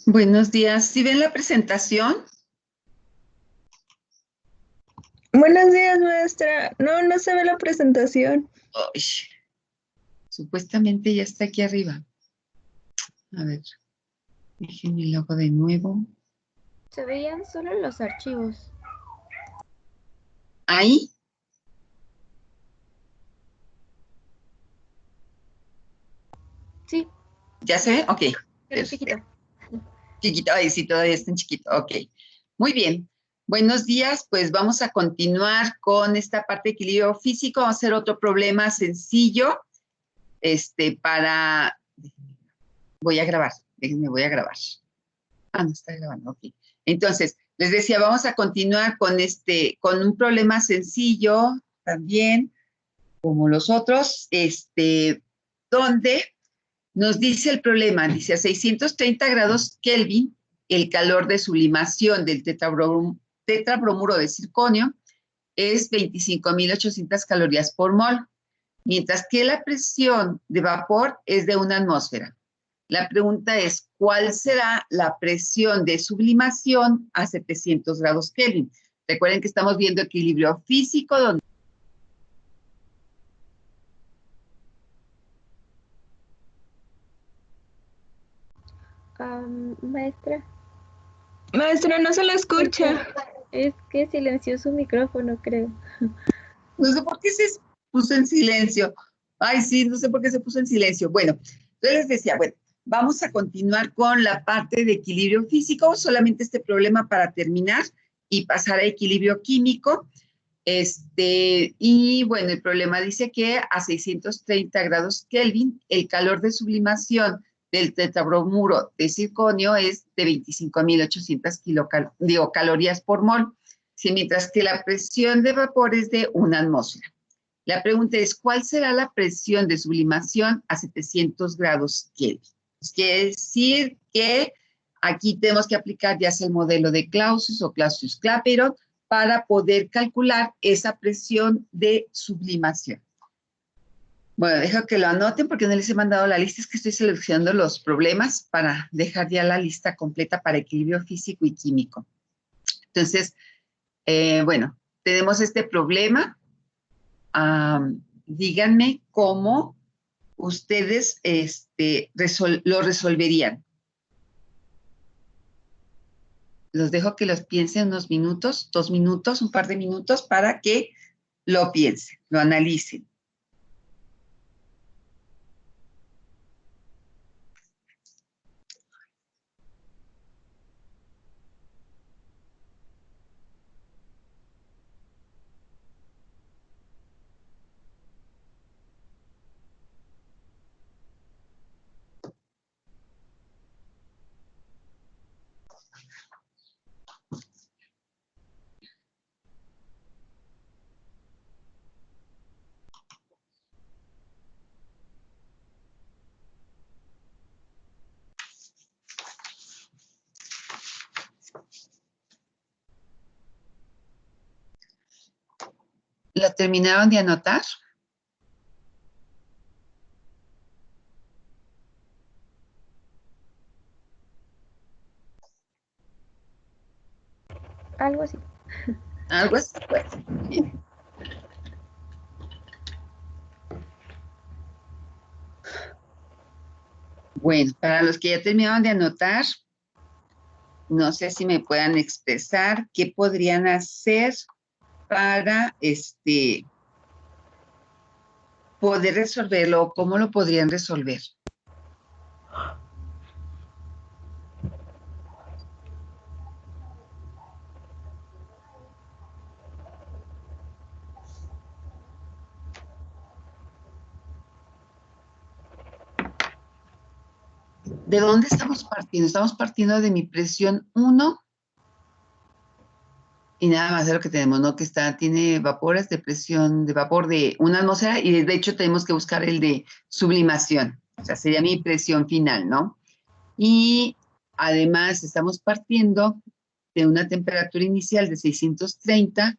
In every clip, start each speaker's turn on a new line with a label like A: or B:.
A: Buenos días. ¿Sí ven la presentación?
B: Buenos días, maestra. No, no se ve la presentación.
A: Ay, supuestamente ya está aquí arriba. A ver, déjenme lo hago de nuevo.
C: Se veían solo los archivos.
A: Ahí,
C: Sí,
A: ¿ya se ve? Ok,
C: pero chiquito.
A: perfecto. Chiquito, ay, sí, todavía está en chiquito. Ok, muy bien. Buenos días, pues vamos a continuar con esta parte de equilibrio físico. Vamos a hacer otro problema sencillo, para... Voy a grabar, déjenme, voy a grabar. Ah, no está grabando, ok. Entonces, les decía, vamos a continuar con un problema sencillo también, como los otros, donde nos dice el problema, dice a 630 grados Kelvin, el calor de sublimación del tetrabromuro de circonio es 25.800 calorías por mol, mientras que la presión de vapor es de 1 atmósfera. La pregunta es, ¿cuál será la presión de sublimación a 700 grados Kelvin? Recuerden que estamos viendo equilibrio físico, donde
C: Maestra,
B: Maestra, no se la escucha.
C: es que silenció su micrófono, creo.
A: no sé por qué se puso en silencio. Ay, sí, no sé por qué se puso en silencio. Bueno, entonces les decía, bueno, vamos a continuar con la parte de equilibrio físico, solamente este problema para terminar y pasar a equilibrio químico. Y bueno, el problema dice que a 630 grados Kelvin, el calor de sublimación del tetrabromuro de circonio es de 25.800 calorías por mol, mientras que la presión de vapor es de 1 atmósfera. La pregunta es, ¿cuál será la presión de sublimación a 700 grados Kelvin? Pues quiere decir que aquí tenemos que aplicar ya sea el modelo de Clausius o Clausius-Clapeyron para poder calcular esa presión de sublimación. Bueno, dejo que lo anoten porque no les he mandado la lista, es que estoy seleccionando los problemas para dejar ya la lista completa para equilibrio físico y químico. Entonces, bueno, tenemos este problema. Díganme cómo ustedes lo resolverían. Los dejo que los piensen unos minutos, 2 minutos, un par de minutos para que lo piensen, lo analicen. ¿Lo terminaron de anotar?
C: Algo así.
A: Algo así, pues. Bien. Bueno, para los que ya terminaron de anotar, no sé si me puedan expresar qué podrían hacer para poder resolverlo o cómo lo podrían resolver. ¿De dónde estamos partiendo? Estamos partiendo de mi presión 1 y nada más de lo que tenemos, ¿no? Que tiene vapores de presión de vapor de 1 atmósfera y de hecho tenemos que buscar el de sublimación. O sea, sería mi presión final, ¿no? Y además estamos partiendo de una temperatura inicial de 630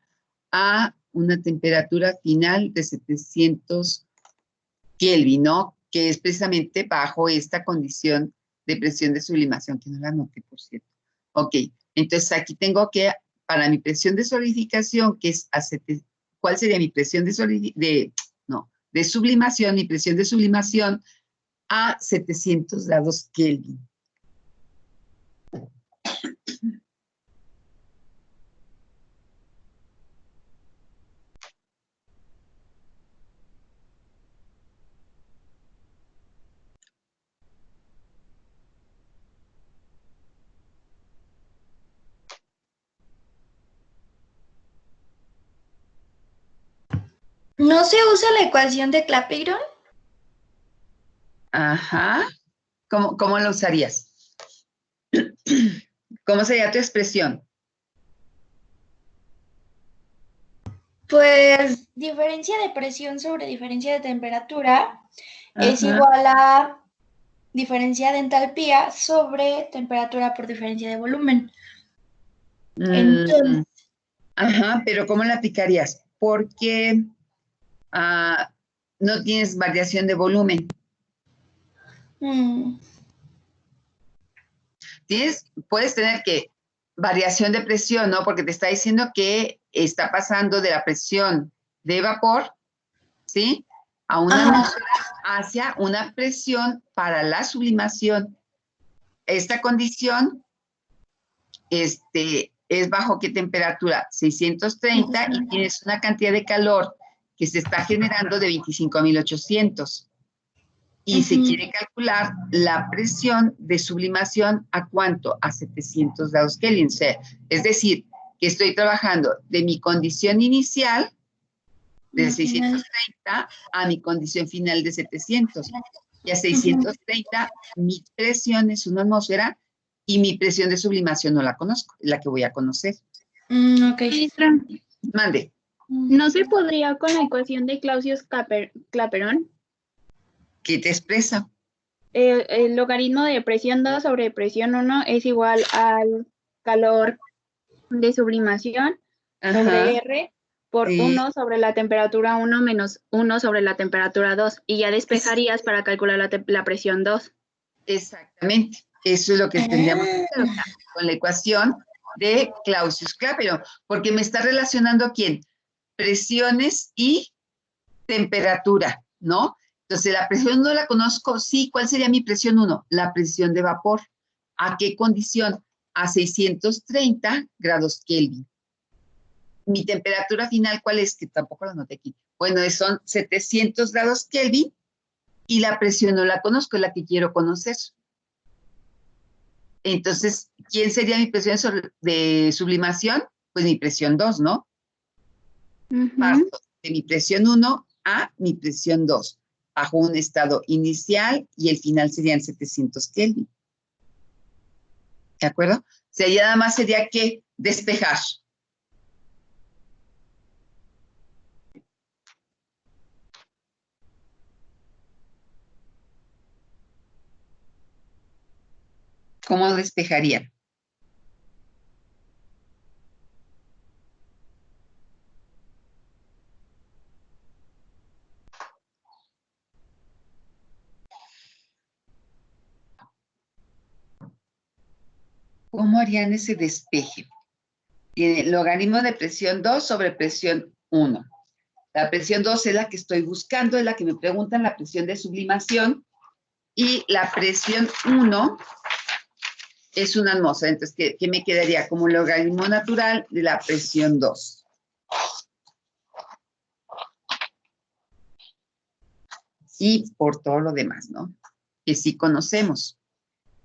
A: a una temperatura final de 700 Kelvin, ¿no? Que es precisamente bajo esta condición de presión de sublimación, que no la anoté, por cierto. Ok, entonces aquí tengo que, para mi presión de solidificación, que es ¿cuál sería mi presión de sublimación? Mi presión de sublimación a 700 grados Kelvin.
D: ¿No se usa la ecuación de Clapeyron?
A: Ajá. ¿Cómo lo usarías? ¿Cómo sería tu expresión?
D: Pues diferencia de presión sobre diferencia de temperatura es
A: Ajá.
D: igual a diferencia de entalpía sobre temperatura por diferencia de volumen. Entonces,
A: Ajá, pero ¿cómo la aplicarías? Porque no tienes variación de volumen. Puedes tener variación de presión, ¿no? Porque te está diciendo que está pasando de la presión de vapor, ¿sí? A una atmósfera hacia una presión para la sublimación. Esta condición es bajo qué temperatura? 630 y tienes una cantidad de calor que se está generando de 25.800. Y se quiere calcular la presión de sublimación ¿a cuánto? A 700 grados Kelvin. Es decir, que estoy trabajando de mi condición inicial de 630 a mi condición final de 700. Y a 630 mi presión es una atmósfera y mi presión de sublimación no la conozco, la que voy a conocer.
D: Ok.
E: Maestra,
A: Mande.
E: ¿no se podría con la ecuación de Clapeyron?
A: ¿Qué te expresa?
E: El logaritmo de presión 2 sobre presión 1 es igual al calor de sublimación sobre R por 1 sobre la temperatura 1 menos 1 sobre la temperatura 2. Y ya despejarías para calcular la presión 2.
A: Exactamente. Eso es lo que tendríamos que hacer, o sea, con la ecuación de Clausius-Clapeyron, porque me está relacionando ¿quién? Presiones y temperatura, ¿no? Entonces, la presión no la conozco, sí, ¿cuál sería mi presión 1? La presión de vapor. ¿A qué condición? A 630 grados Kelvin. Mi temperatura final, ¿cuál es? Que tampoco la noté aquí. Bueno, son 700 grados Kelvin y la presión no la conozco, es la que quiero conocer. Entonces, ¿quién sería mi presión de sublimación? Pues mi presión 2, ¿no? Parto de mi presión 1 a mi presión 2, bajo un estado inicial y el final serían 700 Kelvin. ¿De acuerdo? O sea, ya nada más sería que despejar. ¿Cómo despejaría? ¿Cómo harían ese despeje? Tiene logaritmo de presión 2 sobre presión 1. La presión 2 es la que estoy buscando, es la que me preguntan, la presión de sublimación. Y la presión 1 es una atmósfera. Entonces, ¿qué me quedaría? Como logaritmo natural de la presión 2. Y por todo lo demás, ¿no? Que sí conocemos.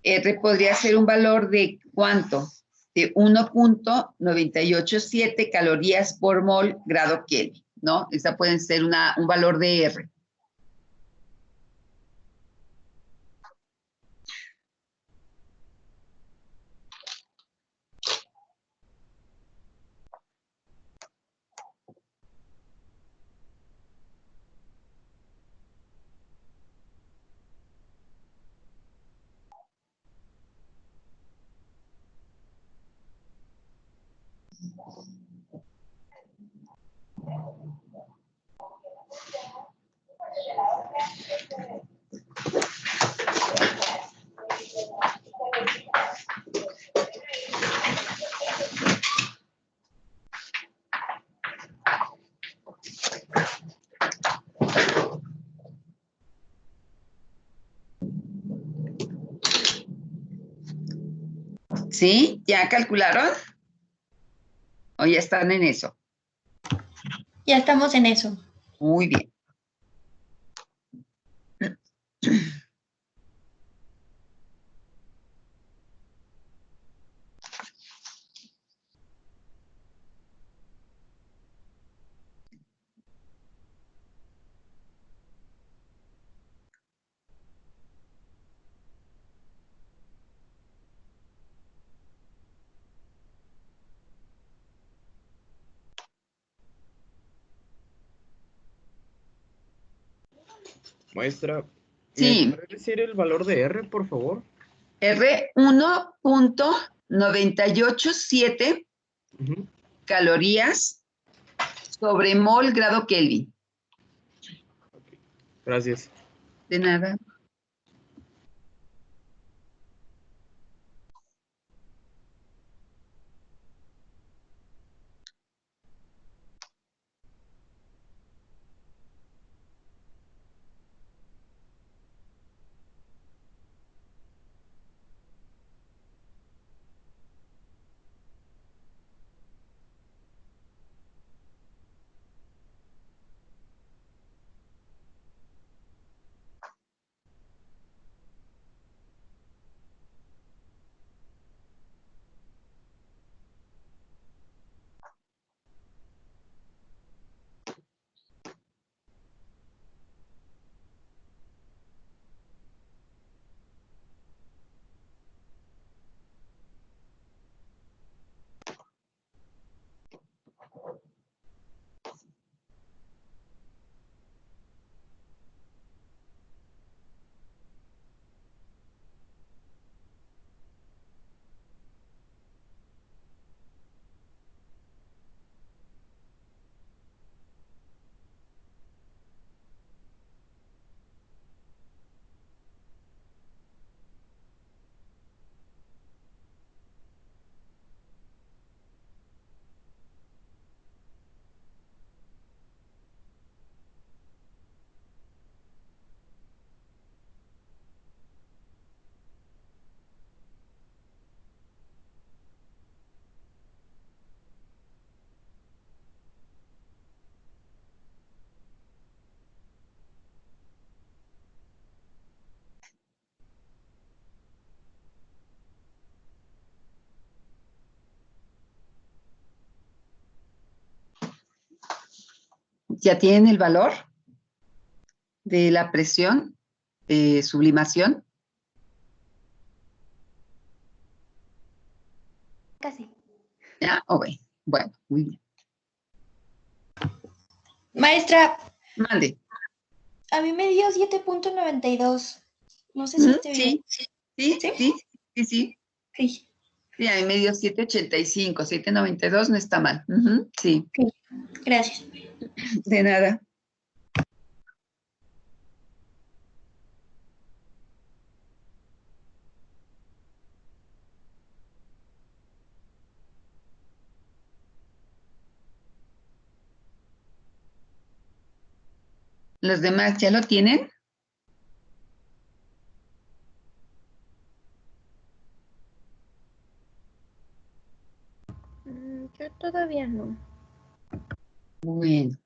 A: R podría ser un valor de ¿cuánto? De 1.987 calorías por mol grado Kelvin, ¿no? Esa puede ser un valor de R. ¿Sí? ¿Ya calcularon? ¿O ya están en eso?
D: Ya estamos en eso.
A: Muy bien.
F: Maestra, ¿me
A: Sí,
F: puede decir el valor de R, por favor?
A: R 1.987
F: Ujú.
A: calorías sobre mol grado Kelvin.
F: Gracias.
A: De nada. ¿Ya tienen el valor de la presión de sublimación?
C: Casi.
A: ¿Ya? Bueno, muy bien.
D: Maestra,
A: Mande.
D: a mí me dio 7.92. No sé si esté bien.
A: Sí,
D: ¿Sí?
A: sí.
D: Sí.
A: Sí, a mí me dio 7.85, 7.92 no está mal. Ujú, sí,
D: Ok. Gracias.
A: de nada. ¿Los demás ya lo tienen?
C: Yo todavía no.
A: Bueno.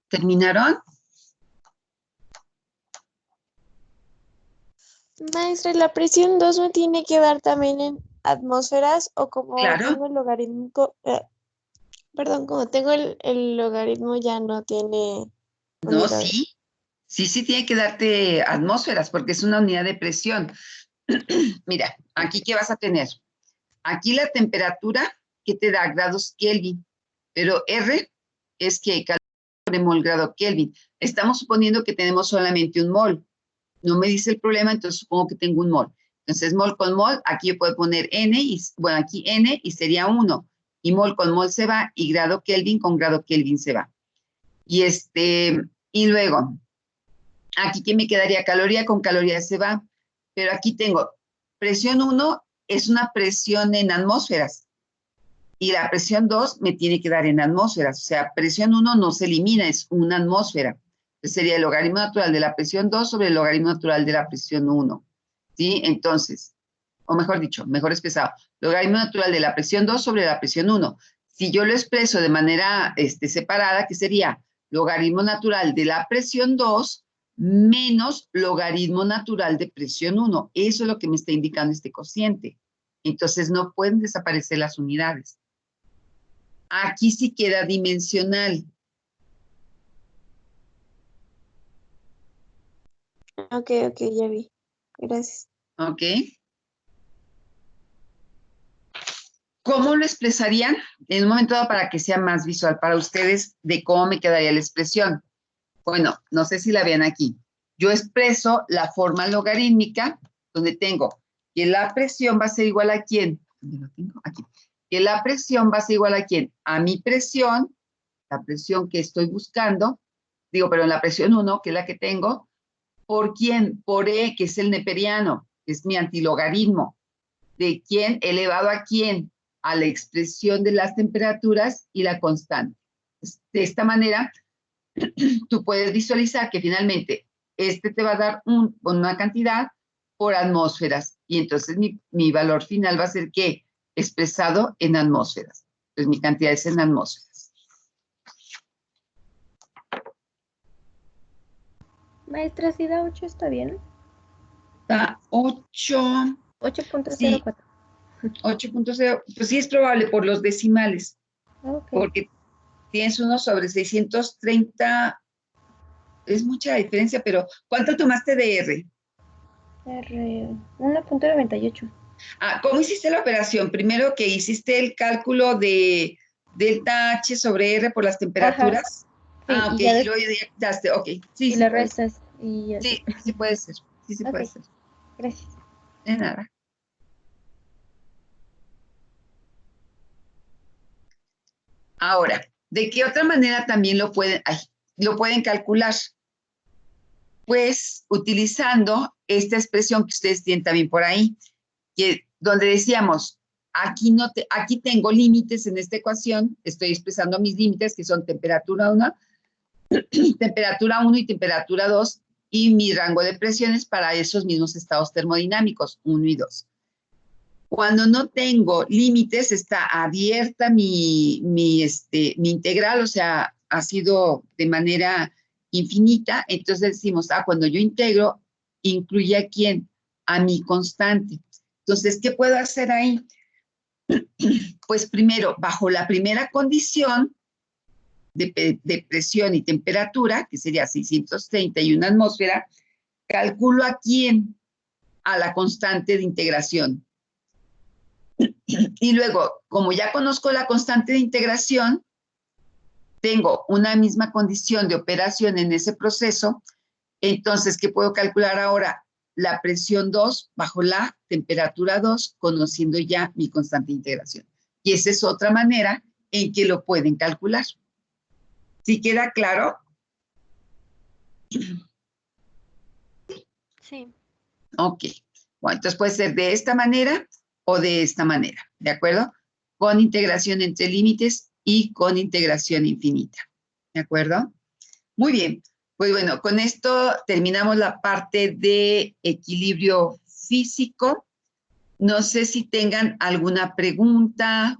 A: ¿Terminaron?
B: Maestra, ¿la presión 2 me tiene que dar también en atmósferas o como
A: Claro.
B: tengo el logaritmo, perdón, como tengo el logaritmo ya no tiene
A: No,
B: unidades?
A: sí. Sí, tiene que darte atmósferas porque es una unidad de presión. Mira, aquí ¿qué vas a tener? Aquí la temperatura que te da grados Kelvin, pero R es que calor por mol grado Kelvin. Estamos suponiendo que tenemos solamente un mol. No me dice el problema, entonces supongo que tengo un mol. Entonces, mol con mol, aquí yo puedo poner N, y, bueno, aquí N y sería 1. Y mol con mol se va, y grado Kelvin con grado Kelvin se va. Y luego, aquí que me quedaría caloría con caloría se va, pero aquí tengo presión 1 es una presión en atmósferas y la presión 2 me tiene que dar en atmósferas, o sea, presión 1 no se elimina, es una atmósfera. Entonces sería el logaritmo natural de la presión 2 sobre el logaritmo natural de la presión 1, ¿sí? Entonces, o mejor dicho, mejor expresado, logaritmo natural de la presión 2 sobre la presión 1. Si yo lo expreso de manera separada, ¿qué sería? Logaritmo natural de la presión 2 menos logaritmo natural de presión 1. Eso es lo que me está indicando este cociente. Entonces no pueden desaparecer las unidades. Aquí sí queda dimensional.
B: Ok, ya vi. Gracias.
A: ¿Ok? ¿Cómo lo expresarían? En un momento dado para que sea más visual para ustedes de cómo me quedaría la expresión. Bueno, no sé si la vean aquí. Yo expreso la forma logarítmica donde tengo que la presión va a ser igual a ¿quién? ¿Dónde lo tengo? Aquí. Que la presión va a ser igual a ¿quién? A mi presión, la presión que estoy buscando, pero la presión 1, que es la que tengo, ¿por quién? Por E, que es el neperiano, que es mi antilogaritmo. ¿De quién elevado a quién? A la expresión de las temperaturas y la constante. De esta manera, tú puedes visualizar que finalmente te va a dar una cantidad por atmósferas. Y entonces mi valor final va a ser ¿qué? Expresado en atmósferas. Entonces mi cantidad es en atmósferas.
C: Maestra, si da 8 está bien.
A: Da 8.
C: 8.04.
A: Sí, 8.0. Pues sí es probable por los decimales.
C: Ok.
A: Porque tienes 1 sobre 630. Es mucha diferencia, pero ¿cuánto tomaste de R?
C: R 1.98.
A: ¿Cómo hiciste la operación? Primero que hiciste el cálculo de delta H sobre R por las temperaturas.
C: Sí,
A: Ok,
C: y ya
A: y luego ya quitaste, ok. Sí,
C: y
A: sí
C: le
A: puede ser.
C: restas y así.
A: Sí, sí puede ser. Sí, sí puede
C: Ok.
A: ser.
C: Gracias.
A: De nada. Ahora, ¿de qué otra manera también lo pueden calcular? Pues utilizando esta expresión que ustedes tienen también por ahí, donde decíamos, aquí tengo límites en esta ecuación, estoy expresando mis límites, que son temperatura 1, temperatura 1 y temperatura 2, y mi rango de presiones para esos mismos estados termodinámicos, 1 y 2. Cuando no tengo límites, está abierta mi integral, o sea, ha sido de manera infinita, entonces decimos, cuando yo integro, incluye a quién, a mi constante. Entonces, ¿qué puedo hacer ahí? Pues primero, bajo la primera condición de presión y temperatura, que sería 631 atmósfera, calculo a quién, a la constante de integración. Y luego, como ya conozco la constante de integración, tengo una misma condición de operación en ese proceso, entonces, ¿qué puedo calcular ahora? La presión 2 bajo la temperatura 2, conociendo ya mi constante de integración. Y esa es otra manera en que lo pueden calcular. ¿Sí queda claro?
C: Sí.
A: Ok. Bueno, entonces puede ser de esta manera o de esta manera, ¿de acuerdo? Con integración entre límites y con integración infinita, ¿de acuerdo? Muy bien. Pues bueno, con esto terminamos la parte de equilibrio físico. No sé si tengan alguna pregunta,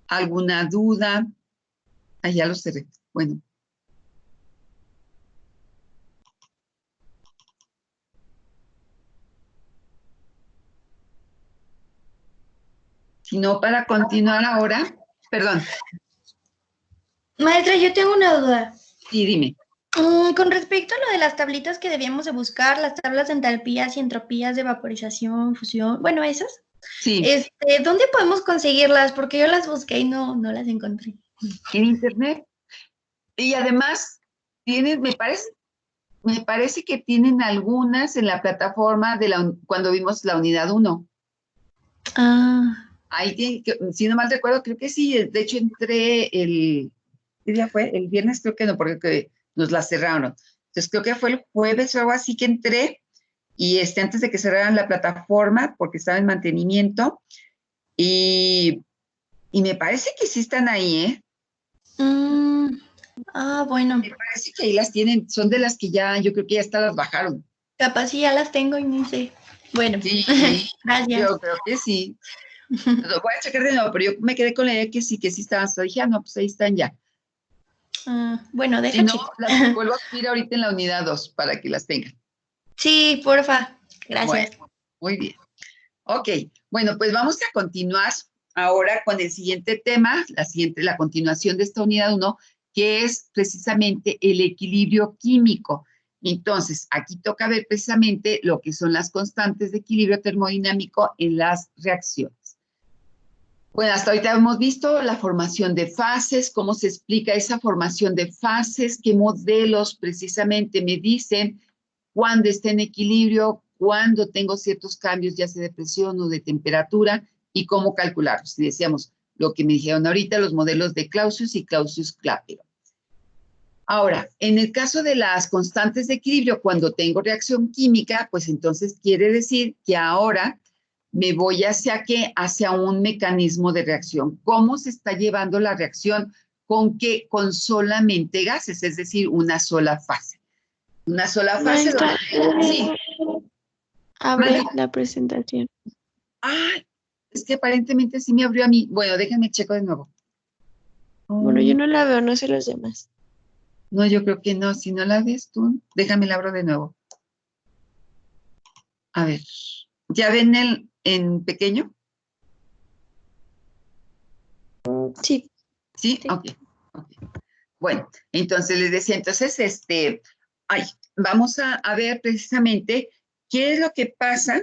A: alguna duda. Ya lo cerré. Bueno. Si no, para continuar ahora, perdón.
D: Maestra, yo tengo una duda.
A: Sí, dime.
D: Con respecto a lo de las tablitas que debíamos de buscar, las tablas de entalpías y entropías de vaporización, fusión, bueno, esas.
A: Sí.
D: ¿Dónde podemos conseguirlas? Porque yo las busqué y no las encontré.
A: En internet. Y además, me parece me parece que tienen algunas en la plataforma de cuando vimos la unidad 1.
D: Ah,
A: Ahí tiene, si no mal recuerdo, creo que sí. De hecho, entré ¿qué día fue? El viernes creo que no, porque nos la cerraron. Entonces, creo que fue el jueves o algo así que entré, y antes de que cerraran la plataforma, porque estaba en mantenimiento, y me parece que sí están ahí, ¿eh?
D: Bueno,
A: Me parece que ahí las tienen, son de las que ya, yo creo que ya hasta las bajaron.
D: capaz sí ya las tengo y no sé. Bueno,
A: Sí,
D: gracias.
A: yo creo que sí. Lo voy a checar de nuevo, pero yo me quedé con la idea que sí estaban. Hasta dije, no, pues ahí están ya.
D: Bueno,
A: Si
D: deja
A: no,
D: chico.
A: las vuelvo a subir ahorita en la unidad 2 para que las tengan.
D: Sí, porfa. Gracias.
A: Bueno, muy bien. Ok, bueno, pues vamos a continuar ahora con el siguiente tema, la continuación de esta unidad 1, que es precisamente el equilibrio químico. Entonces, aquí toca ver precisamente lo que son las constantes de equilibrio termodinámico en las reacciones. Bueno, hasta ahorita hemos visto la formación de fases, cómo se explica esa formación de fases, qué modelos precisamente me dicen cuándo está en equilibrio, cuándo tengo ciertos cambios, ya sea de presión o de temperatura, y cómo calcularlos. Y decíamos lo que me dijeron ahorita, los modelos de Clausius y Clausius-Clapeyron. Ahora, en el caso de las constantes de equilibrio, cuando tengo reacción química, pues entonces quiere decir que ahora me voy hacia un mecanismo de reacción. ¿Cómo se está llevando la reacción? ¿Con qué? Con solamente gases, es decir, una sola fase. Una sola fase.
B: Maestra,
A: Sí.
B: abre
A: Mande.
B: la presentación.
A: Es que aparentemente sí me abrió a mí. Bueno, déjenme checo de nuevo.
B: Bueno, yo no la veo, no sé los demás.
A: No, yo creo que no. Si no la ves tú, déjame la abro de nuevo. A ver. ¿Ya ven en pequeño?
B: Sí.
A: ¿Sí? Ok. Bueno, entonces les decía, vamos a ver precisamente qué es lo que pasa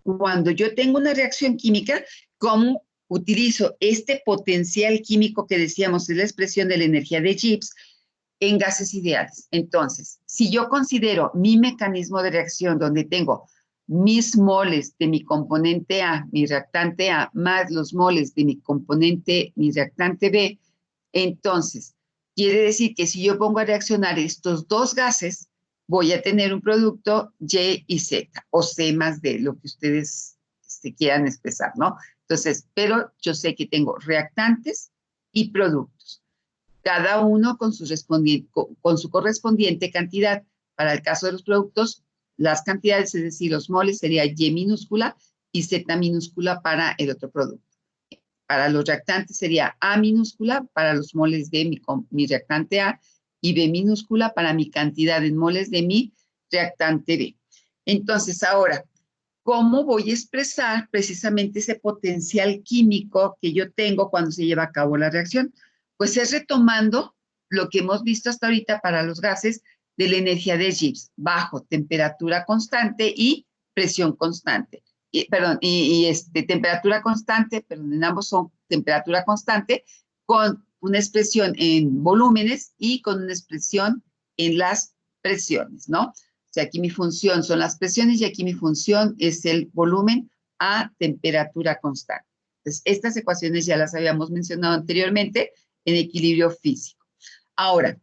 A: cuando yo tengo una reacción química, cómo utilizo este potencial químico que decíamos, es la expresión de la energía de Gibbs, en gases ideales. Entonces, si yo considero mi mecanismo de reacción donde tengo mis moles de mi componente A, mi reactante A, más los moles de mi reactante B, entonces, quiere decir que si yo pongo a reaccionar estos dos gases, voy a tener un producto Y y Z, o C más D, lo que ustedes quieran expresar, ¿no? Entonces, pero yo sé que tengo reactantes y productos, cada uno con su correspondiente cantidad. Para el caso de los productos, las cantidades, es decir, los moles, sería Y minúscula y Z minúscula para el otro producto. Para los reactantes sería A minúscula para los moles de mi reactante A y B minúscula para mi cantidad en moles de mi reactante B. Entonces, ahora, ¿cómo voy a expresar precisamente ese potencial químico que yo tengo cuando se lleva a cabo la reacción? Pues es retomando lo que hemos visto hasta ahorita para los gases de la energía de Gibbs, bajo temperatura constante y presión constante. Temperatura constante, perdón, en ambos son temperatura constante, con una expresión en volúmenes y con una expresión en las presiones, ¿no? O sea, aquí mi función son las presiones y aquí mi función es el volumen a temperatura constante. Entonces, estas ecuaciones ya las habíamos mencionado anteriormente en equilibrio físico. Ahora,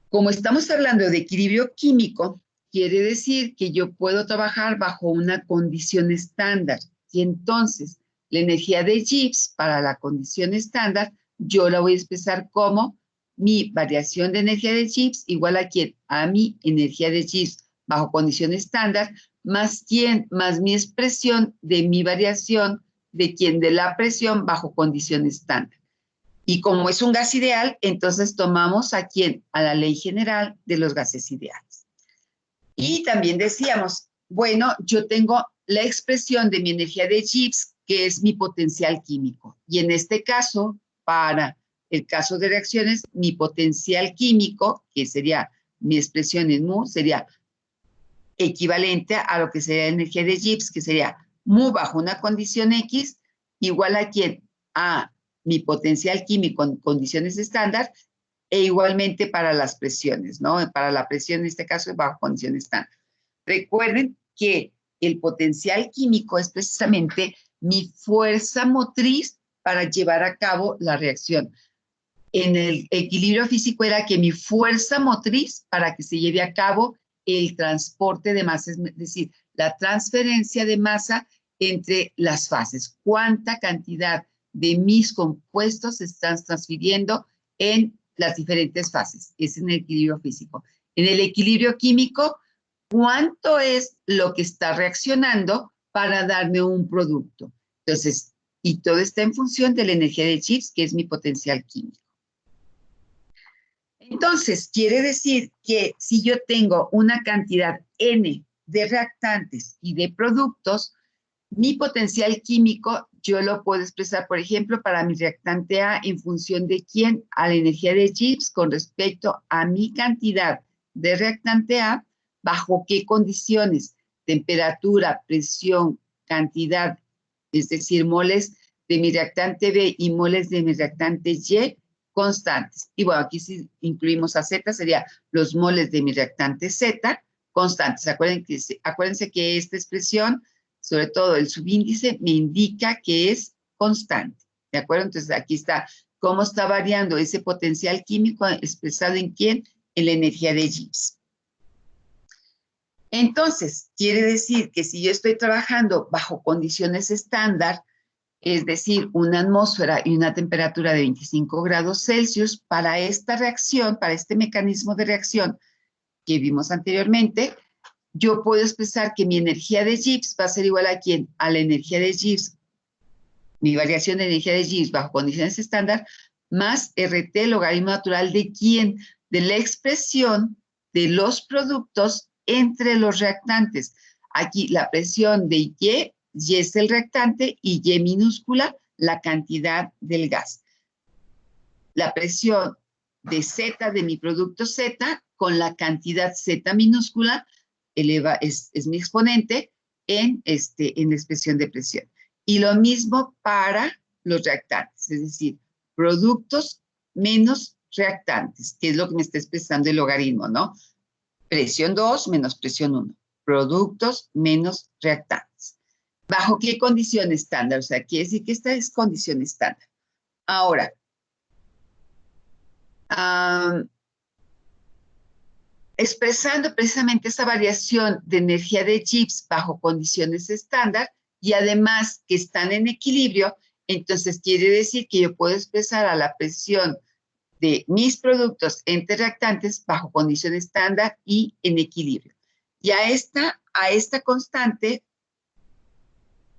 A: como estamos hablando de equilibrio químico, quiere decir que yo puedo trabajar bajo una condición estándar. Y entonces, la energía de Gibbs para la condición estándar, yo la voy a expresar como mi variación de energía de Gibbs igual a ¿quién? A mi energía de Gibbs bajo condición estándar, más ¿quién? Más mi expresión de mi variación de ¿quién? De la presión bajo condición estándar. Y como es un gas ideal, entonces tomamos a ¿quién? A la ley general de los gases ideales. Y también decíamos, bueno, yo tengo la expresión de mi energía de Gibbs, que es mi potencial químico. Y en este caso, para el caso de reacciones, mi potencial químico, que sería mi expresión en mu, sería equivalente a lo que sería la energía de Gibbs, que sería mu bajo una condición X, igual a ¿quién? A mi potencial químico en condiciones estándar, E igualmente para las presiones, ¿no? Para la presión, en este caso, bajo condiciones estándar. Recuerden que el potencial químico es precisamente mi fuerza motriz para llevar a cabo la reacción. En el equilibrio físico era que mi fuerza motriz para que se lleve a cabo el transporte de masa, es decir, la transferencia de masa entre las fases. ¿Cuánta cantidad de mis compuestos se están transfiriendo en las diferentes fases? Es en el equilibrio físico. En el equilibrio químico, ¿cuánto es lo que está reaccionando para darme un producto? Entonces, y todo está en función de la energía de Gibbs, que es mi potencial químico. Entonces, quiere decir que si yo tengo una cantidad N de reactantes y de productos, mi potencial químico yo lo puedo expresar, por ejemplo, para mi reactante A en función de quién, a la energía de Gibbs con respecto a mi cantidad de reactante A, bajo qué condiciones, temperatura, presión, cantidad, es decir, moles de mi reactante B y moles de mi reactante Y, constantes. Y bueno, aquí si incluimos a Z, sería los moles de mi reactante Z constantes. Acuérdense que esta expresión, sobre todo el subíndice, me indica que es constante. ¿De acuerdo? Entonces aquí está cómo está variando ese potencial químico expresado en quién, en la energía de Gibbs. Entonces, quiere decir que si yo estoy trabajando bajo condiciones estándar, es decir, una atmósfera y una temperatura de 25 grados Celsius, para esta reacción, para este mecanismo de reacción que vimos anteriormente, yo puedo expresar que mi energía de Gibbs va a ser igual a ¿quién? A la energía de Gibbs, mi variación de energía de Gibbs bajo condiciones estándar, más RT, logaritmo natural de ¿quién? De la expresión de los productos entre los reactantes. Aquí la presión de Y es el reactante y Y minúscula la cantidad del gas. La presión de Z de mi producto Z con la cantidad Z minúscula es mi exponente en la expresión de presión. Y lo mismo para los reactantes, es decir, productos menos reactantes, que es lo que me está expresando el logaritmo, ¿no? Presión 2 menos presión 1. Productos menos reactantes. ¿Bajo qué condición estándar? O sea, quiere decir que esta es condición estándar. Ahora, expresando precisamente esa variación de energía de Gibbs bajo condiciones estándar y además que están en equilibrio, entonces quiere decir que yo puedo expresar a la presión de mis productos entre reactantes bajo condición estándar y en equilibrio. Y a esta constante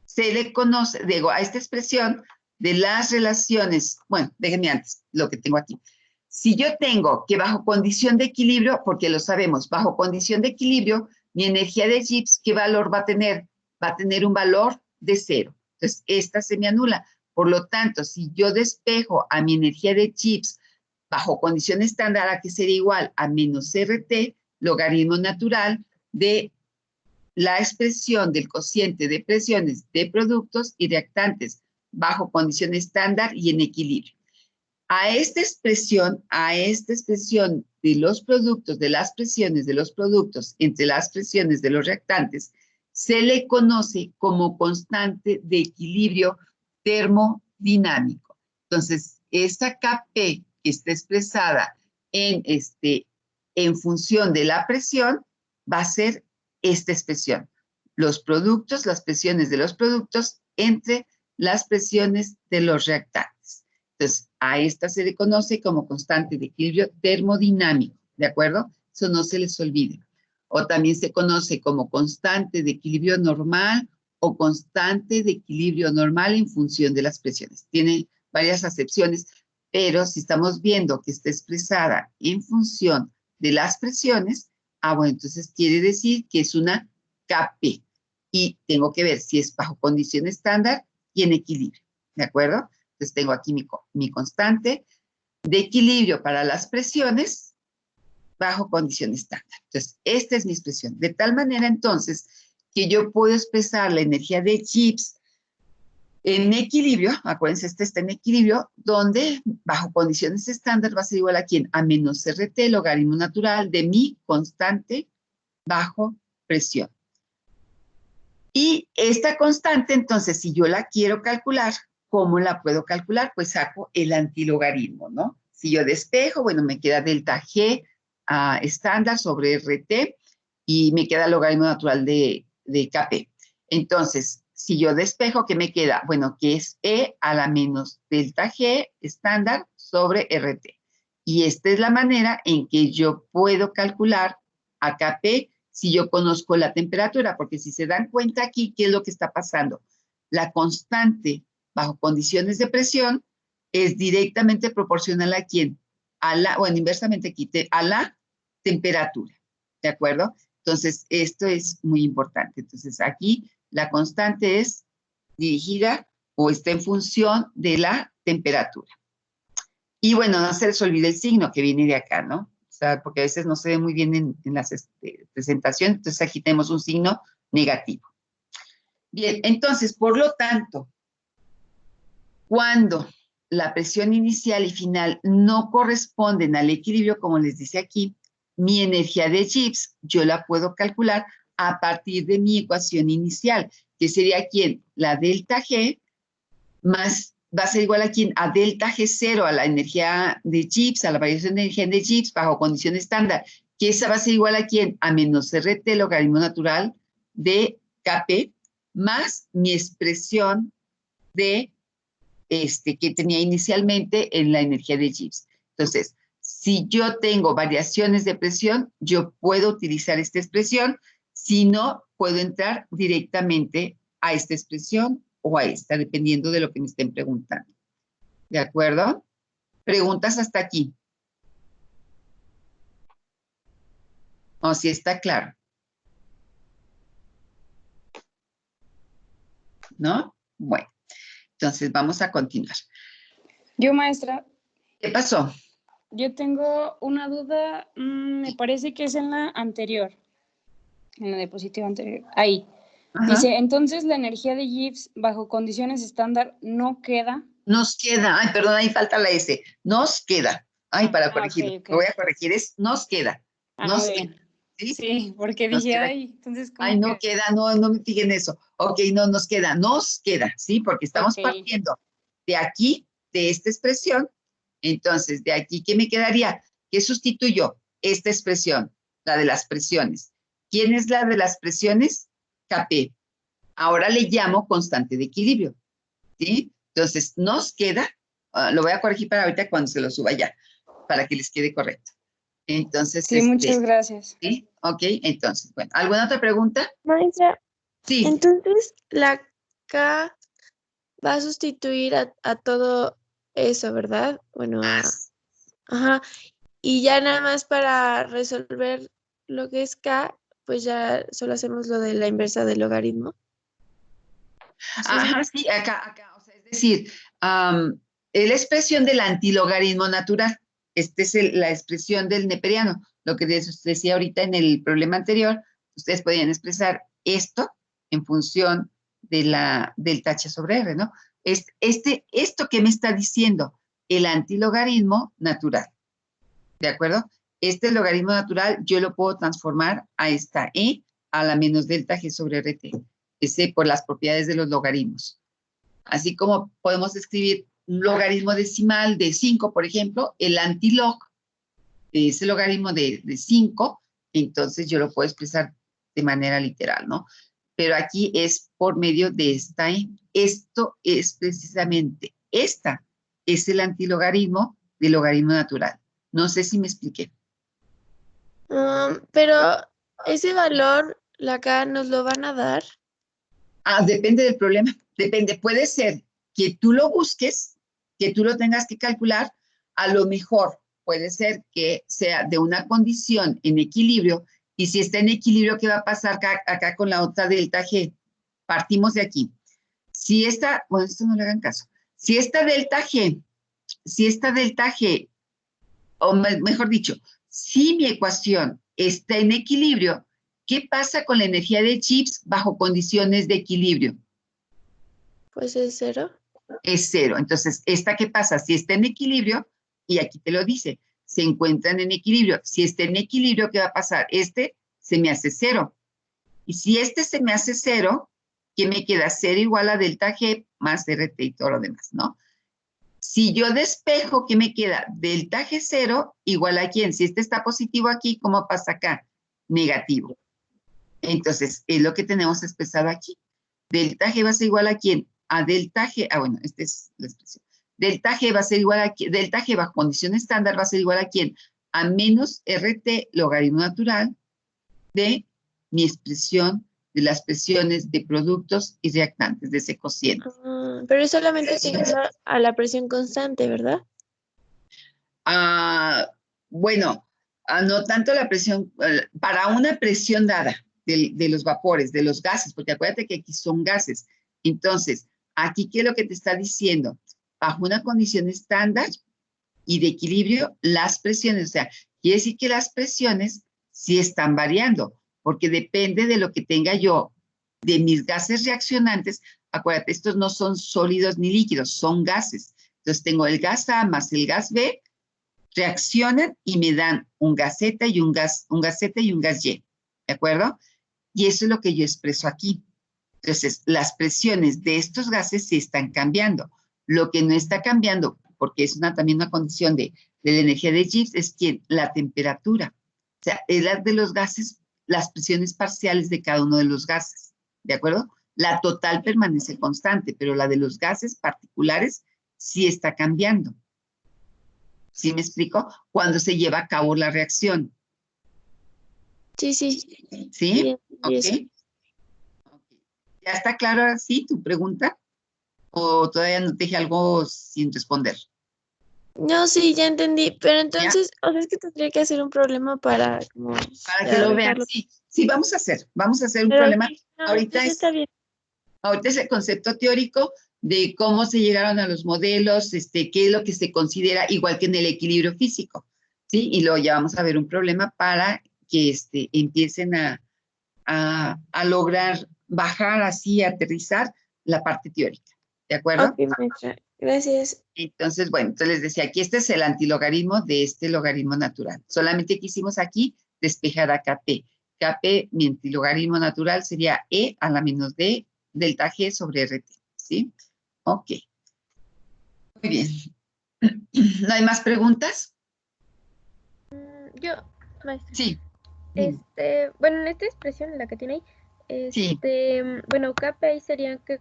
A: se le conoce, digo, a esta expresión de las relaciones, bueno, déjenme antes lo que tengo aquí. Si yo tengo que bajo condición de equilibrio, porque lo sabemos, bajo condición de equilibrio, mi energía de Gibbs, ¿qué valor va a tener? Va a tener un valor de 0. Entonces, esta se me anula. Por lo tanto, si yo despejo a mi energía de Gibbs bajo condición estándar, ¿a qué sería igual? A menos RT, logaritmo natural de la expresión del cociente de presiones de productos y reactantes bajo condición estándar y en equilibrio. A esta expresión de los productos, de las presiones de los productos entre las presiones de los reactantes, se le conoce como constante de equilibrio termodinámico. Entonces, esta Kp que está expresada en función de la presión va a ser esta expresión. Los productos, las presiones de los productos entre las presiones de los reactantes. Entonces, a esta se le conoce como constante de equilibrio termodinámico, ¿de acuerdo? Eso no se les olvide. O también se conoce como constante de equilibrio normal o constante de equilibrio normal en función de las presiones. Tiene varias acepciones, pero si estamos viendo que está expresada en función de las presiones, bueno, entonces quiere decir que es una Kp. Y tengo que ver si es bajo condición estándar y en equilibrio, ¿de acuerdo? Entonces tengo aquí mi constante de equilibrio para las presiones bajo condición estándar. Entonces, esta es mi expresión. De tal manera, entonces, que yo puedo expresar la energía de Gibbs En equilibrio, acuérdense, este está en equilibrio, donde bajo condiciones estándar va a ser igual a ¿quién? A menos RT, logaritmo natural de mi constante bajo presión. Y esta constante, entonces, si yo la quiero calcular, ¿cómo la puedo calcular? Pues saco el antilogaritmo, ¿no? Si yo despejo, bueno, me queda delta G estándar sobre RT y me queda el logaritmo natural de Kp. Entonces, si yo despejo, ¿qué me queda? Bueno, que es E a la menos delta G estándar sobre RT. Y esta es la manera en que yo puedo calcular a Kp si yo conozco la temperatura, porque si se dan cuenta aquí, ¿qué es lo que está pasando? La constante bajo condiciones de presión es directamente proporcional a quién? Bueno, inversamente aquí, a la temperatura, ¿de acuerdo? Entonces, esto es muy importante. Entonces, aquí la constante es dirigida o está en función de la temperatura. Y bueno, no se les olvide el signo que viene de acá, ¿no? O sea, porque a veces no se ve muy bien en las presentaciones, entonces aquí tenemos un signo negativo. Bien, entonces, por lo tanto, cuando la presión inicial y final no corresponden al equilibrio, como les dice aquí, mi energía de Gibbs yo la puedo calcular a partir de mi ecuación inicial, que sería ¿quién? La delta G más va a ser igual a ¿quién? A delta G0, a la energía de Gibbs, a la variación de energía de Gibbs bajo condición estándar, que esa va a ser igual a ¿quién? A menos RT, logaritmo natural de Kp, más mi expresión de que tenía inicialmente en la energía de Gibbs. Entonces, si yo tengo variaciones de presión, yo puedo utilizar esta expresión, si no, puedo entrar directamente a esta expresión o a esta, dependiendo de lo que me estén preguntando. ¿De acuerdo? Preguntas hasta aquí. O si está claro. ¿No? Bueno, entonces vamos a continuar.
G: Yo, maestra,
A: ¿Qué pasó?
G: yo tengo una duda, me parece que es en la anterior, en la diapositiva anterior, ahí.
A: Ajá.
G: Dice, entonces la energía de Gibbs bajo condiciones estándar no queda.
A: Nos queda, ay, perdón, ahí falta la S. Nos queda. Ay, para corregirlo.
G: Ok.
A: Lo voy a corregir, es nos queda. Nos
G: Muy
A: queda.
G: bien.
A: ¿Sí?
G: Sí, porque
A: Nos
G: dije,
A: queda.
G: ay, entonces, ¿cómo
A: Ay, no queda, no me fijé en eso. Ok, no, nos queda, ¿sí? Porque estamos partiendo de aquí, de esta expresión. Entonces, de aquí, ¿qué me quedaría? ¿Qué sustituyo? Esta expresión, la de las presiones. ¿Quién es la de las presiones? Kp. Ahora le llamo constante de equilibrio, ¿sí? Entonces, nos queda, lo voy a corregir para ahorita cuando se lo suba ya, para que les quede correcto. Entonces,
G: sí, muchas gracias.
A: ¿sí? Ok, entonces, bueno, ¿alguna otra pregunta?
B: Maestra,
A: Sí.
B: entonces la K va a sustituir a todo eso, ¿verdad? Bueno, ajá. Y ya nada más para resolver lo que es K, pues ya solo hacemos lo de la inversa del logaritmo.
A: Ajá, sí, acá, o sea, es decir, es la expresión del antilogaritmo natural. Esta es la expresión del neperiano. Lo que les decía ahorita en el problema anterior, ustedes podían expresar esto en función de del H sobre R, ¿no? Esto que me está diciendo el antilogaritmo natural, ¿de acuerdo? Este logaritmo natural yo lo puedo transformar a esta E a la menos delta G sobre RT, ese por las propiedades de los logaritmos. Así como podemos escribir un logaritmo decimal de 5, por ejemplo, el antilog de ese logaritmo de 5, entonces yo lo puedo expresar de manera literal, ¿no? Pero aquí es por medio de esta E. Esto es precisamente, esta es el antilogaritmo del logaritmo natural. No sé si me expliqué.
B: Pero ese valor, la K, ¿nos lo van a dar?
A: Depende del problema. Depende. Puede ser que tú lo busques, que tú lo tengas que calcular. A lo mejor puede ser que sea de una condición en equilibrio. Y si está en equilibrio, ¿qué va a pasar acá con la otra delta G? Partimos de aquí. Si esta, bueno, esto no le hagan caso. Si esta delta G, o mejor dicho, si mi ecuación está en equilibrio, ¿qué pasa con la energía de Gibbs bajo condiciones de equilibrio?
B: Pues es 0.
A: Es 0. Entonces, ¿esta qué pasa? Si está en equilibrio, y aquí te lo dice, se encuentran en equilibrio. Si está en equilibrio, ¿qué va a pasar? Este se me hace 0. Y si este se me hace 0, ¿qué me queda? 0 igual a delta G más RT y todo lo demás, ¿no? Si yo despejo, ¿qué me queda? Delta G0 igual a ¿quién? Si este está positivo aquí, ¿cómo pasa acá? Negativo. Entonces, es lo que tenemos expresado aquí. Delta G va a ser igual a ¿quién? A delta G. Ah, bueno, esta es la expresión. Delta G va a ser igual a ¿quién? Delta G bajo condición estándar va a ser igual a ¿quién? A menos RT logaritmo natural de mi expresión de las presiones de productos y reactantes de ese cociente.
B: Pero es solamente a la presión constante, ¿verdad?
A: Bueno, no tanto la presión, para una presión dada de los vapores, de los gases, porque acuérdate que aquí son gases. Entonces, aquí, ¿qué es lo que te está diciendo? Bajo una condición estándar y de equilibrio, las presiones, o sea, quiere decir que las presiones sí están variando, porque depende de lo que tenga yo, de mis gases reaccionantes. Acuérdate, estos no son sólidos ni líquidos, son gases. Entonces, tengo el gas A más el gas B, reaccionan y me dan un gas Z y un gas Z y un gas Y, ¿de acuerdo? Y eso es lo que yo expreso aquí. Entonces, las presiones de estos gases sí están cambiando. Lo que no está cambiando, porque es también una condición de la energía de Gibbs, es que la temperatura. O sea, es la de los gases, las presiones parciales de cada uno de los gases, ¿de acuerdo? La total permanece constante, pero la de los gases particulares sí está cambiando. ¿Sí me explico? Cuando se lleva a cabo la reacción.
B: Sí, sí.
A: ¿Sí?
B: Bien,
A: Ok. ¿Ya está claro ahora sí tu pregunta? ¿O todavía no te dije algo sin responder?
B: No, sí, ya entendí. Pero entonces, o sea, es que tendría que hacer un problema para como
A: Para que lo vean,
B: dejarlo.
A: sí. Sí, vamos a hacer un
B: Pero
A: problema.
B: no,
A: Ahorita
B: entonces está bien.
A: ahorita es el concepto teórico de cómo se llegaron a los modelos, qué es lo que se considera, igual que en el equilibrio físico, ¿sí? Y luego ya vamos a ver un problema para que empiecen a lograr bajar así, aterrizar la parte teórica, ¿de acuerdo?
B: Ok, maestra. Gracias.
A: Entonces, bueno, entonces les decía, aquí este es el antilogaritmo de este logaritmo natural. Solamente que hicimos aquí despejar a KP. KP, mi antilogaritmo natural sería E a la menos D delta G sobre RT, ¿sí? Ok. Muy bien. ¿No hay más preguntas?
C: Yo, maestra.
A: Sí.
C: Bueno, en esta expresión, la que tiene ahí,
A: Sí.
C: bueno, KPI sería que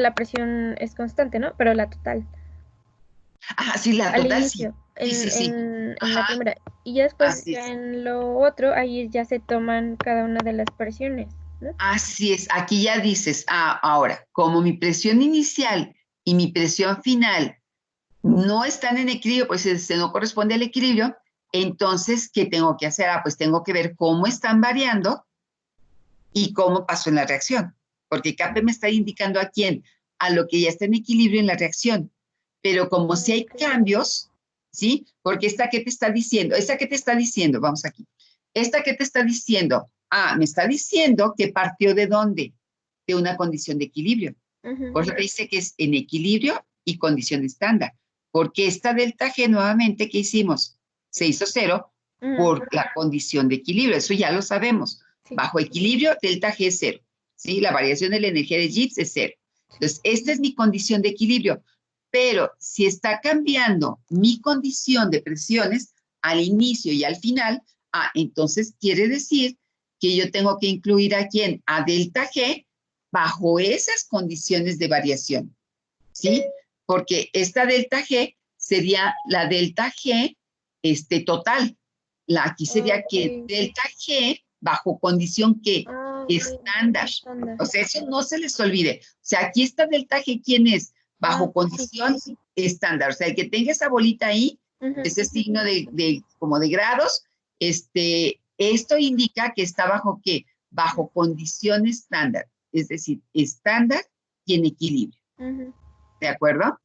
C: la presión es constante, ¿no? Pero la total.
A: Sí, la
C: Al
A: total,
C: inicio,
A: sí.
C: en la primera. Y ya después,
A: Así
C: ya
A: es.
C: en lo otro, ahí ya se toman cada una de las presiones, ¿no?
A: Así es. Aquí ya dices, ahora, como mi presión inicial y mi presión final no están en equilibrio, pues se no corresponde al equilibrio, entonces, ¿qué tengo que hacer? Pues tengo que ver cómo están variando y cómo pasó en la reacción. Porque KP me está indicando a quién, a lo que ya está en equilibrio en la reacción. Pero como si hay cambios, ¿sí? Porque esta que te está diciendo, vamos aquí, esta que te está diciendo, me está diciendo que partió de dónde, de una condición de equilibrio. Por eso dice que es en equilibrio y condición estándar. Porque esta delta G nuevamente, ¿qué hicimos? Se hizo 0 por la condición de equilibrio, eso ya lo sabemos. Sí. Bajo equilibrio, delta G es 0. ¿Sí? La variación de la energía de Gibbs es 0. Entonces, esta es mi condición de equilibrio. Pero si está cambiando mi condición de presiones al inicio y al final, entonces quiere decir que yo tengo que incluir a quién? A delta G bajo esas condiciones de variación. ¿Sí? Porque esta delta G sería la delta G total. Aquí sería que delta G bajo condición que estándar. O sea, eso no se les olvide. O sea, aquí está delta G, ¿quién es? Bajo condición estándar. O sea, el que tenga esa bolita ahí, ese signo como de grados, esto indica que está bajo ¿qué? Bajo condición estándar. Es decir, estándar y en equilibrio. ¿De acuerdo?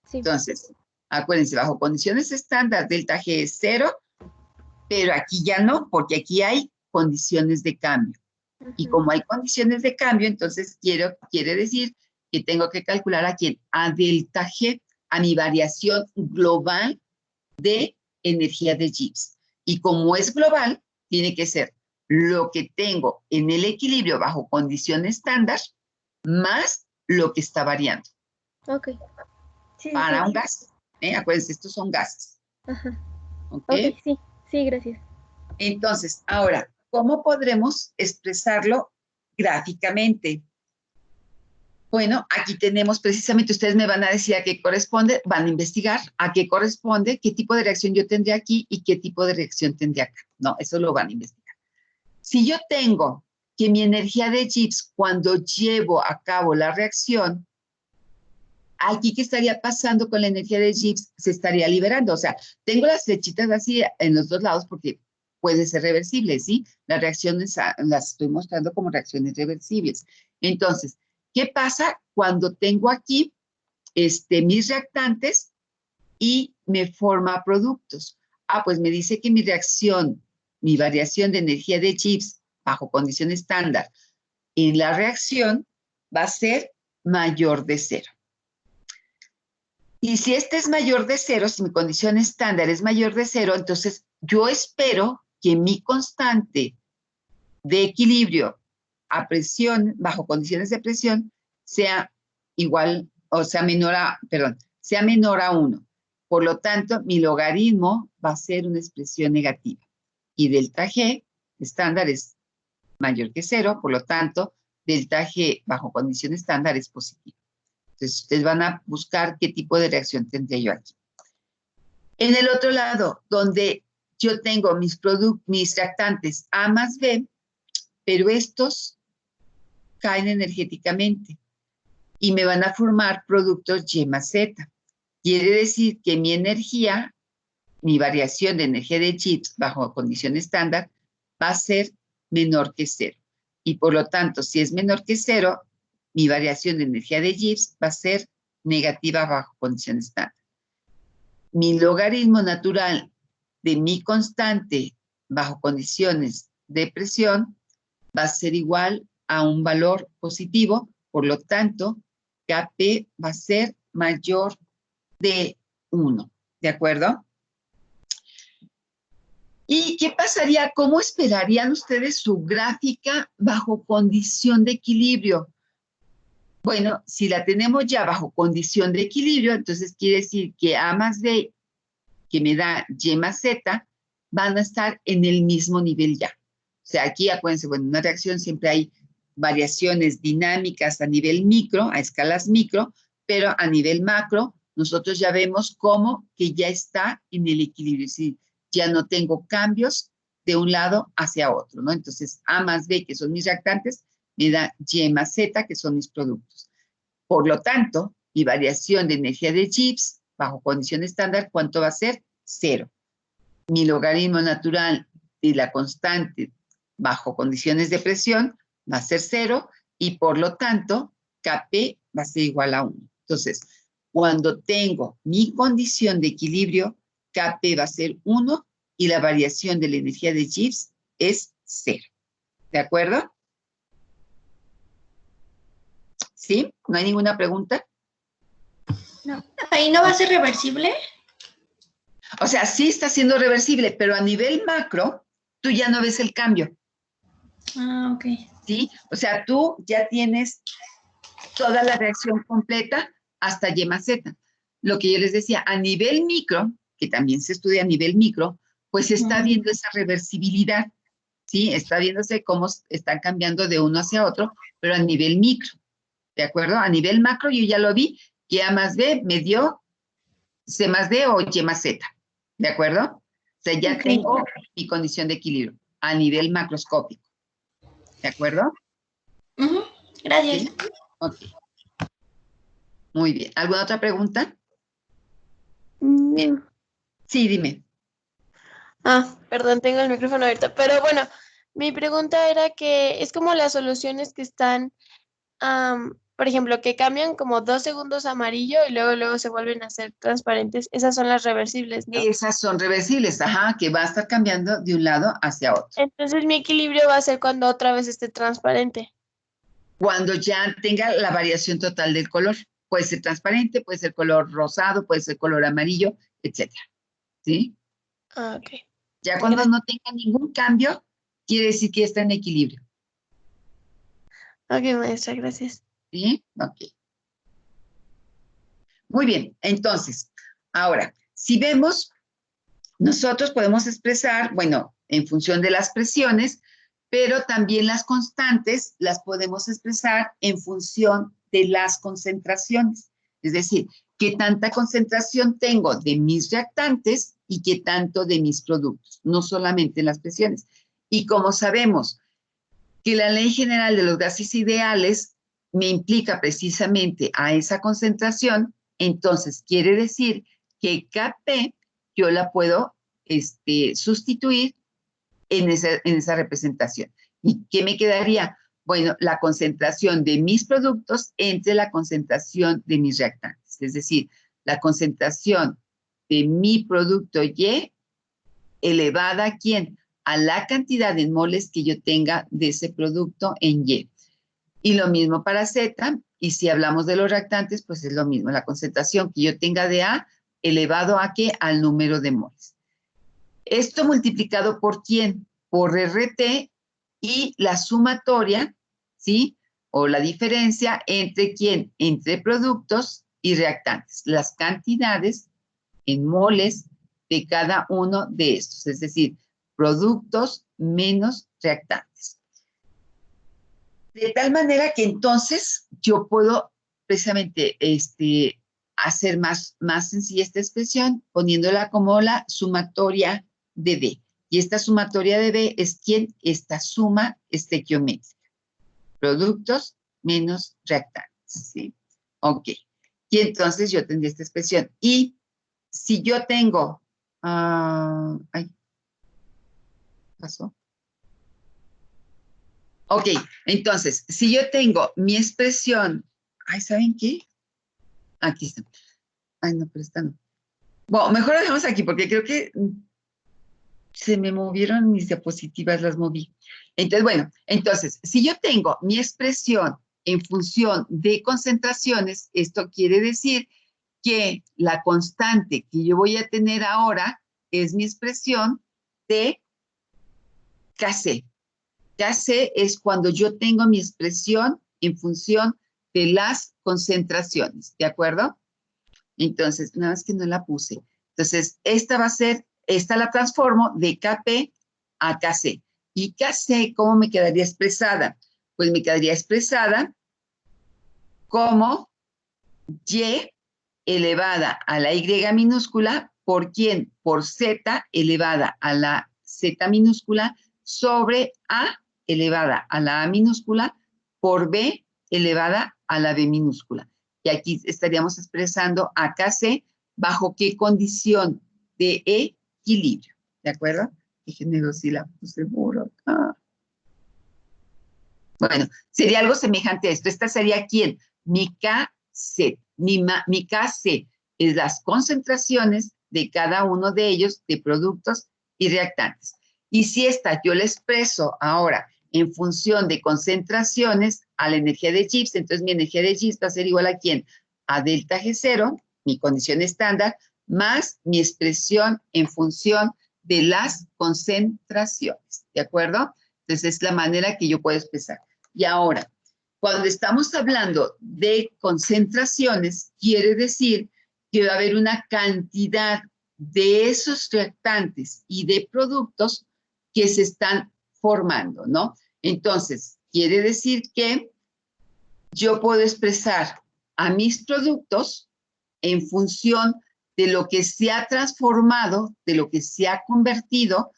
A: Sí. Entonces, acuérdense, bajo condiciones estándar, delta G es 0, pero aquí ya no, porque aquí hay condiciones de cambio. Y como hay condiciones de cambio, entonces quiere decir que tengo que calcular a quién, a delta G, a mi variación global de energía de Gibbs. Y como es global, tiene que ser lo que tengo en el equilibrio bajo condición estándar más lo que está variando.
C: Ok. Sí,
A: Para
C: sí.
A: un gas. Acuérdense, estos son gases.
C: Ajá.
A: ¿Ok?
C: Ok, sí. Sí, gracias.
A: Entonces, ahora, ¿cómo podremos expresarlo gráficamente? Bueno, aquí tenemos precisamente, ustedes me van a decir a qué corresponde, van a investigar a qué corresponde, qué tipo de reacción yo tendría aquí y qué tipo de reacción tendría acá. No, eso lo van a investigar. Si yo tengo que mi energía de Gibbs, cuando llevo a cabo la reacción, aquí, ¿qué estaría pasando con la energía de Gibbs? Se estaría liberando. O sea, tengo las flechitas así en los dos lados porque puede ser reversible, ¿sí? Las reacciones las estoy mostrando como reacciones reversibles. Entonces, ¿qué pasa cuando tengo aquí mis reactantes y me forma productos? Ah, pues me dice que mi reacción, mi variación de energía de Gibbs bajo condición estándar en la reacción va a ser mayor de 0. Y si este es mayor de 0, si mi condición estándar es mayor de 0, entonces yo espero que mi constante de equilibrio a presión, bajo condiciones de presión, sea igual, o sea menor a, perdón, sea menor a 1. Por lo tanto, mi logaritmo va a ser una expresión negativa. Y delta G estándar es mayor que 0, por lo tanto, delta G bajo condición estándar es positivo. Entonces, ustedes van a buscar qué tipo de reacción tendría yo aquí. En el otro lado, donde yo tengo mis reactantes A más B, pero estos caen energéticamente y me van a formar productos Y más Z. Quiere decir que mi energía, mi variación de energía de Gibbs bajo condición estándar, va a ser menor que 0. Y por lo tanto, si es menor que 0, mi variación de energía de Gibbs va a ser negativa bajo condición estándar. Mi logaritmo natural de mi constante bajo condiciones de presión va a ser igual a un valor positivo, por lo tanto, Kp va a ser mayor de 1, ¿de acuerdo? ¿Y qué pasaría? ¿Cómo esperarían ustedes su gráfica bajo condición de equilibrio? Bueno, si la tenemos ya bajo condición de equilibrio, entonces quiere decir que A más B, que me da Y más Z, van a estar en el mismo nivel ya. O sea, aquí acuérdense, bueno, en una reacción siempre hay variaciones dinámicas a nivel micro, a escalas micro, pero a nivel macro, nosotros ya vemos cómo que ya está en el equilibrio, es decir, ya no tengo cambios de un lado hacia otro, ¿no? Entonces, A más B, que son mis reactantes, me da Y más Z, que son mis productos. Por lo tanto, mi variación de energía de Gibbs bajo condición estándar, ¿cuánto va a ser? 0. Mi logaritmo natural de la constante bajo condiciones de presión va a ser 0 y por lo tanto, Kp va a ser igual a 1. Entonces, cuando tengo mi condición de equilibrio, Kp va a ser 1 y la variación de la energía de Gibbs es 0. ¿De acuerdo? ¿Sí? ¿No hay ninguna pregunta?
D: No. ¿Ahí no va a ser reversible?
A: O sea, sí está siendo reversible, pero a nivel macro, tú ya no ves el cambio.
D: Ah, ok.
A: ¿Sí? O sea, tú ya tienes toda la reacción completa hasta Y más Z. Lo que yo les decía, a nivel micro, que también se estudia a nivel micro, pues se está viendo esa reversibilidad, ¿sí? Está viéndose cómo están cambiando de uno hacia otro, pero a nivel micro, ¿de acuerdo? A nivel macro yo ya lo vi, que A más B me dio C más D o Y más Z, ¿de acuerdo? O sea, ya tengo mi condición de equilibrio a nivel macroscópico, ¿de acuerdo?
D: Gracias.
A: ¿Sí? Ok. Muy bien. ¿Alguna otra pregunta? Bien. Sí, dime.
B: Ah, perdón, tengo el micrófono abierto. Pero bueno, mi pregunta era que es como las soluciones que están, por ejemplo, que cambian como 2 segundos a amarillo y luego se vuelven a ser transparentes. Esas son las reversibles, ¿no?
A: Esas son reversibles, ajá, que va a estar cambiando de un lado hacia otro.
B: Entonces mi equilibrio va a ser cuando otra vez esté transparente.
A: cuando ya tenga la variación total del color. Puede ser transparente, puede ser color rosado, puede ser color amarillo, etcétera. ¿Sí?
B: Ah, ok.
A: Ya cuando
B: Gracias.
A: no tenga ningún cambio, quiere decir que está en equilibrio.
B: Ok, maestra, gracias.
A: ¿Sí? Ok. Muy bien. Entonces, ahora, si vemos, nosotros podemos expresar, bueno, en función de las presiones, pero también las constantes las podemos expresar en función de las concentraciones. Es decir, qué tanta concentración tengo de mis reactantes y qué tanto de mis productos, no solamente en las presiones. Y como sabemos que la ley general de los gases ideales me implica precisamente a esa concentración, entonces quiere decir que Kp yo la puedo sustituir en esa representación. ¿Y qué me quedaría? Bueno, la concentración de mis productos entre la concentración de mis reactantes. Es decir, la concentración de mi producto Y elevada ¿a quién? A la cantidad de moles que yo tenga de ese producto en Y. Y lo mismo para Z, y si hablamos de los reactantes, pues es lo mismo, la concentración que yo tenga de A elevado a ¿qué? Al número de moles. Esto multiplicado por ¿quién? Por RT y la sumatoria, ¿sí? O la diferencia entre ¿quién? Entre productos y reactantes. Las cantidades en moles de cada uno de estos, es decir, productos menos reactantes. De tal manera que entonces yo puedo precisamente hacer más sencilla esta expresión poniéndola como la sumatoria de D. Y esta sumatoria de D es ¿quién? Esta suma estequiométrica. Productos menos reactantes, ¿sí? Ok. Y entonces yo tendría esta expresión. Y si yo tengo... ay, pasó. Ok, entonces, si yo tengo mi expresión... Ay, ¿saben qué? Aquí está. Ay, no, pero esta no. Bueno, mejor lo dejamos aquí porque creo que se me movieron mis diapositivas, las moví. Entonces, bueno, entonces, si yo tengo mi expresión en función de concentraciones, esto quiere decir que la constante que yo voy a tener ahora es mi expresión de Kc. Kc es cuando yo tengo mi expresión en función de las concentraciones, ¿de acuerdo? Entonces, nada más que no la puse. Entonces, esta va a ser, esta la transformo de Kp a Kc. ¿Y Kc cómo me quedaría expresada? Pues me quedaría expresada como Y elevada a la Y minúscula, ¿por quién? Por Z elevada a la Z minúscula sobre A elevada a la A minúscula por B elevada a la B minúscula. Y aquí estaríamos expresando a Kc bajo qué condición de equilibrio. ¿De acuerdo? Déjenme ver si la puse por acá. Bueno, sería algo semejante a esto. Esta sería ¿quién? Mi Kc. Mi Kc es las concentraciones de cada uno de ellos de productos y reactantes. Y si esta yo la expreso ahora en función de concentraciones a la energía de Gibbs, entonces mi energía de Gibbs va a ser igual a ¿quién? A delta G0, mi condición estándar, más mi expresión en función de las concentraciones. ¿De acuerdo? Entonces es la manera que yo puedo expresar. Y ahora, cuando estamos hablando de concentraciones, quiere decir que va a haber una cantidad de esos reactantes y de productos que se están formando, ¿no? Entonces, quiere decir que yo puedo expresar a mis productos en función de lo que se ha transformado, de lo que se ha convertido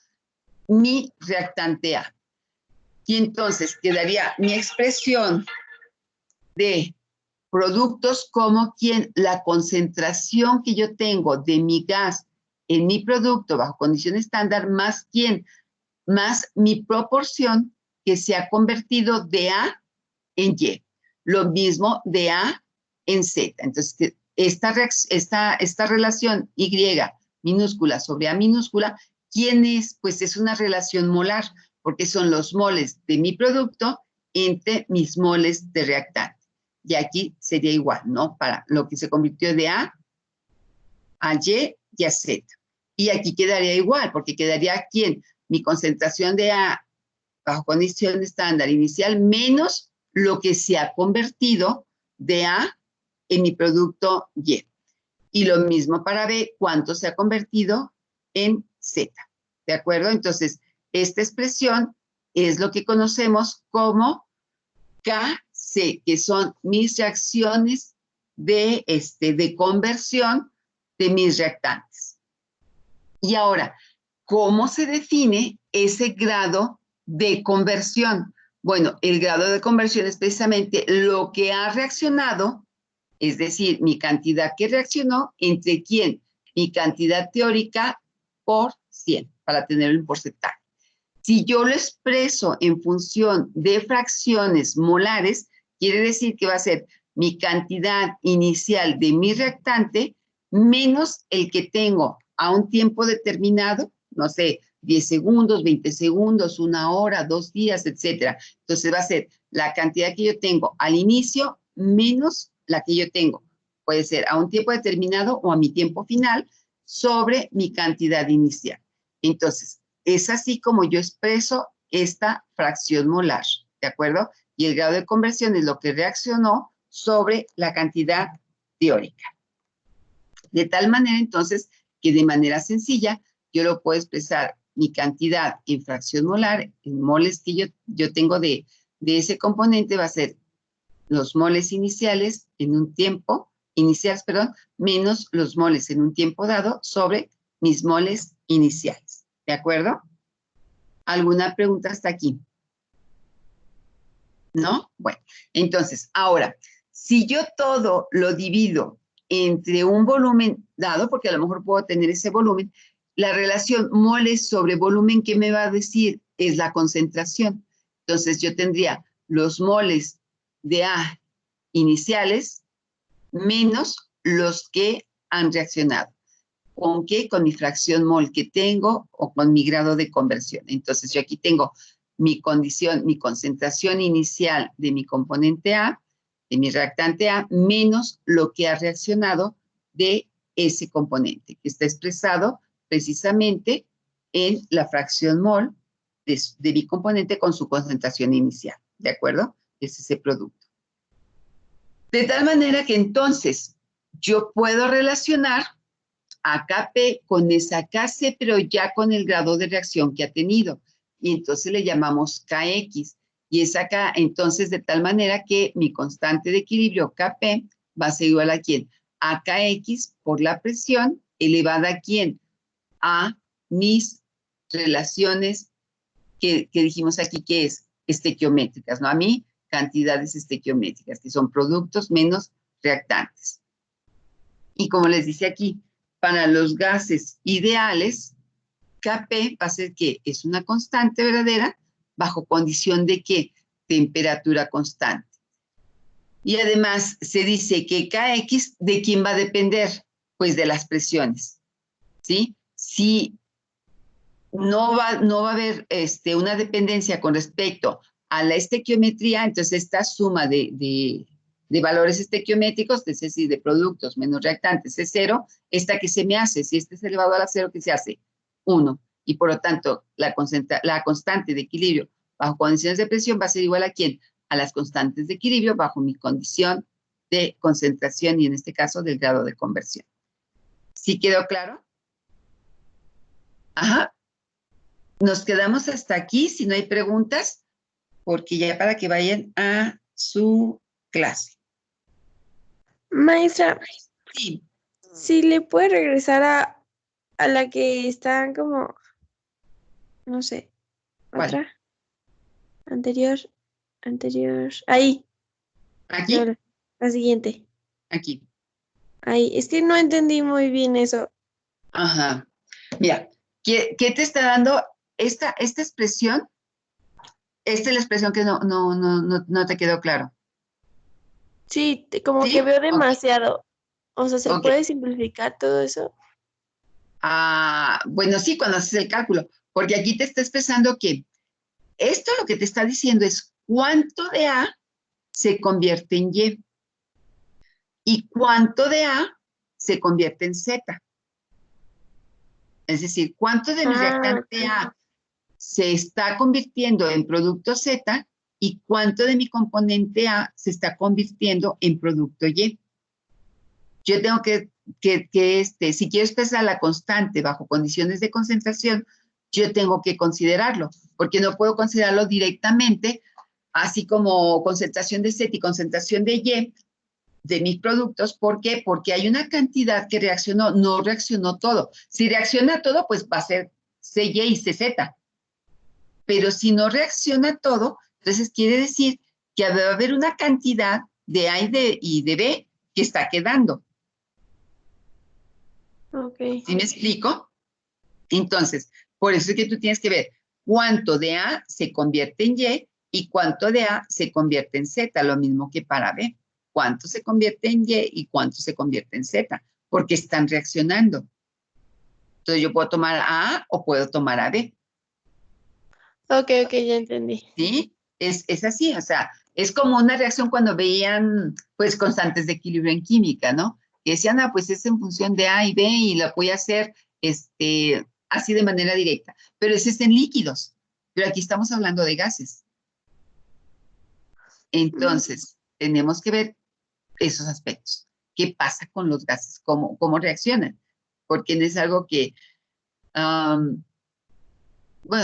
A: mi reactante A. Y entonces quedaría mi expresión de productos como la concentración que yo tengo de mi gas en mi producto bajo condición estándar, más más mi proporción que se ha convertido de A en Y. Lo mismo de A en Z. Entonces, esta relación Y minúscula sobre A minúscula, ¿quién es? Pues es una relación molar, porque son los moles de mi producto entre mis moles de reactante. Y aquí sería igual, ¿no? Para lo que se convirtió de A a Y y a Z. Y aquí quedaría igual, porque quedaría aquí en mi concentración de A bajo condición estándar inicial menos lo que se ha convertido de A en mi producto Y. Y lo mismo para B, cuánto se ha convertido en Z. ¿De acuerdo? Entonces, esta expresión es lo que conocemos como KC, que son mis reacciones de conversión de mis reactantes. Y ahora, ¿cómo se define ese grado de conversión? Bueno, el grado de conversión es precisamente lo que ha reaccionado, es decir, mi cantidad que reaccionó, ¿entre quién? Mi cantidad teórica por 100, para tenerlo en porcentaje. Si yo lo expreso en función de fracciones molares, quiere decir que va a ser mi cantidad inicial de mi reactante menos el que tengo a un tiempo determinado, no sé, 10 segundos, 20 segundos, 1 hora, 2 días, etcétera. Entonces va a ser la cantidad que yo tengo al inicio menos la que yo tengo. Puede ser a un tiempo determinado o a mi tiempo final sobre mi cantidad inicial. Entonces, es así como yo expreso esta fracción molar, ¿de acuerdo? Y el grado de conversión es lo que reaccionó sobre la cantidad teórica. De tal manera, entonces, que de manera sencilla, yo lo puedo expresar mi cantidad en fracción molar, en moles que yo tengo de ese componente, va a ser los moles iniciales en un tiempo, menos los moles en un tiempo dado sobre mis moles iniciales. ¿De acuerdo? ¿Alguna pregunta hasta aquí? ¿No? Bueno, entonces, ahora, si yo todo lo divido entre un volumen dado, porque a lo mejor puedo tener ese volumen, la relación moles sobre volumen, ¿qué me va a decir? Es la concentración. Entonces, yo tendría los moles de A iniciales menos los que han reaccionado. ¿Con qué? Con mi fracción mol que tengo o con mi grado de conversión. Entonces, yo aquí tengo mi condición, mi concentración inicial de mi componente A, de mi reactante A, menos lo que ha reaccionado de ese componente, que está expresado precisamente en la fracción mol de mi componente con su concentración inicial. ¿De acuerdo? Es ese producto. De tal manera que entonces yo puedo relacionar a Kp con esa Kc, pero ya con el grado de reacción que ha tenido. Y entonces le llamamos Kx. Y es acá, entonces, de tal manera que mi constante de equilibrio Kp va a ser igual a ¿quién? A Kx por la presión elevada a ¿quién? A mis relaciones que dijimos aquí que es estequiométricas, ¿no? A mí, cantidades estequiométricas, que son productos menos reactantes. Y como les dice aquí, para los gases ideales, Kp va a ser que es una constante verdadera bajo condición de ¿qué? Temperatura constante. Y además se dice que Kx, ¿de quién va a depender? Pues de las presiones, ¿sí? Si no va a haber una dependencia con respecto a la estequiometría, entonces esta suma de valores estequiométricos, es decir, de productos menos reactantes, es 0. Esta que se me hace, si este es elevado a la 0, ¿qué se hace? 1. Y por lo tanto, la constante de equilibrio bajo condiciones de presión va a ser igual a ¿quién? A las constantes de equilibrio bajo mi condición de concentración y en este caso del grado de conversión. ¿Sí quedó claro? Ajá. Nos quedamos hasta aquí, si no hay preguntas, porque ya para que vayan a su clase.
B: Maestra,
A: Sí.
B: si le puede regresar a la que está como, no sé,
A: ¿Cuál?
B: otra, anterior, ahí,
A: ¿Aquí?
B: la siguiente,
A: Aquí.
B: ahí, es que no entendí muy bien eso.
A: Ajá. Mira, ¿qué te está dando esta expresión? Esta es la expresión que no te quedó claro.
B: Sí, como
A: ¿Sí?
B: que veo
A: Ok.
B: demasiado. O sea, ¿se
A: Ok.
B: puede simplificar todo eso?
A: Bueno, sí, cuando haces el cálculo, porque aquí te está expresando que esto lo que te está diciendo es cuánto de A se convierte en Y y cuánto de A se convierte en Z. Es decir, cuánto de mi reactante A se está convirtiendo en producto Z y cuánto de mi componente A se está convirtiendo en producto Y. Yo tengo que si quiero expresar la constante bajo condiciones de concentración, yo tengo que considerarlo, porque no puedo considerarlo directamente, así como concentración de Z y concentración de Y de mis productos. ¿Por qué? Porque hay una cantidad que reaccionó, no reaccionó todo. Si reacciona todo, pues va a ser CY y CZ. Pero si no reacciona todo, entonces quiere decir que va a haber una cantidad de A y de B que está quedando.
B: Ok.
A: ¿Sí me explico? Entonces, por eso es que tú tienes que ver cuánto de A se convierte en y cuánto de A se convierte en Z, lo mismo que para B. Cuánto se convierte en y cuánto se convierte en Z, porque están reaccionando. Entonces yo puedo tomar a A o puedo tomar a B.
B: Ok, ya entendí.
A: ¿Sí? Es así, o sea, es como una reacción cuando veían, pues, constantes de equilibrio en química, ¿no? Que decían, ah, pues es en función de A y B y la voy a hacer así de manera directa. Pero ese es en líquidos. Pero aquí estamos hablando de gases. Entonces, tenemos que ver esos aspectos. ¿Qué pasa con los gases? ¿Cómo reaccionan? Porque no es algo que... bueno,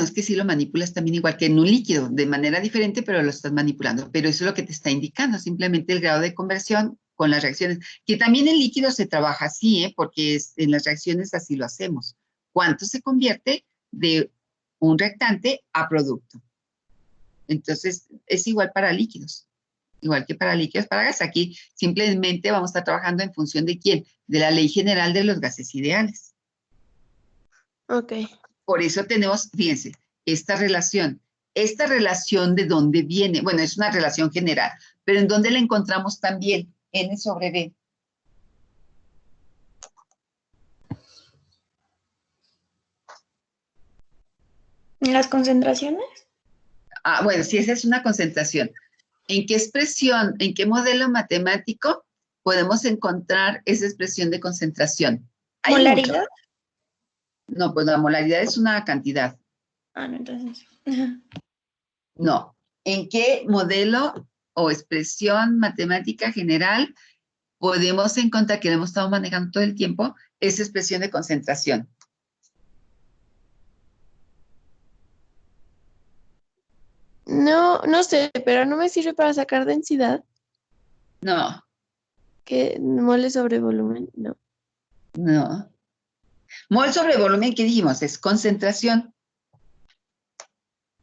A: es que sí lo manipulas también igual que en un líquido, de manera diferente, pero lo estás manipulando. Pero eso es lo que te está indicando, simplemente el grado de conversión con las reacciones. Que también en líquidos se trabaja así, porque en las reacciones así lo hacemos. ¿Cuánto se convierte de un reactante a producto? Entonces, es igual para líquidos. Igual que para líquidos, para gas. Aquí simplemente vamos a estar trabajando en función de quién, de la ley general de los gases ideales.
B: Ok.
A: Por eso tenemos, fíjense, esta relación. Esta relación de dónde viene, bueno, es una relación general, pero ¿en dónde la encontramos también? N sobre B.
D: ¿En las concentraciones?
A: Ah, bueno, si esa es una concentración. ¿En qué expresión, en qué modelo matemático podemos encontrar esa expresión de concentración? Hay
D: ¿Molaridad?
A: muchos. No, pues la molaridad es una cantidad.
D: Ah, no, entonces.
A: No. ¿En qué modelo o expresión matemática general podemos encontrar, que la hemos estado manejando todo el tiempo, esa expresión de concentración?
B: No sé, pero no me sirve para sacar densidad.
A: No,
B: ¿Qué? Mole sobre volumen, no.
A: no. Mol sobre volumen, ¿qué dijimos? Es concentración.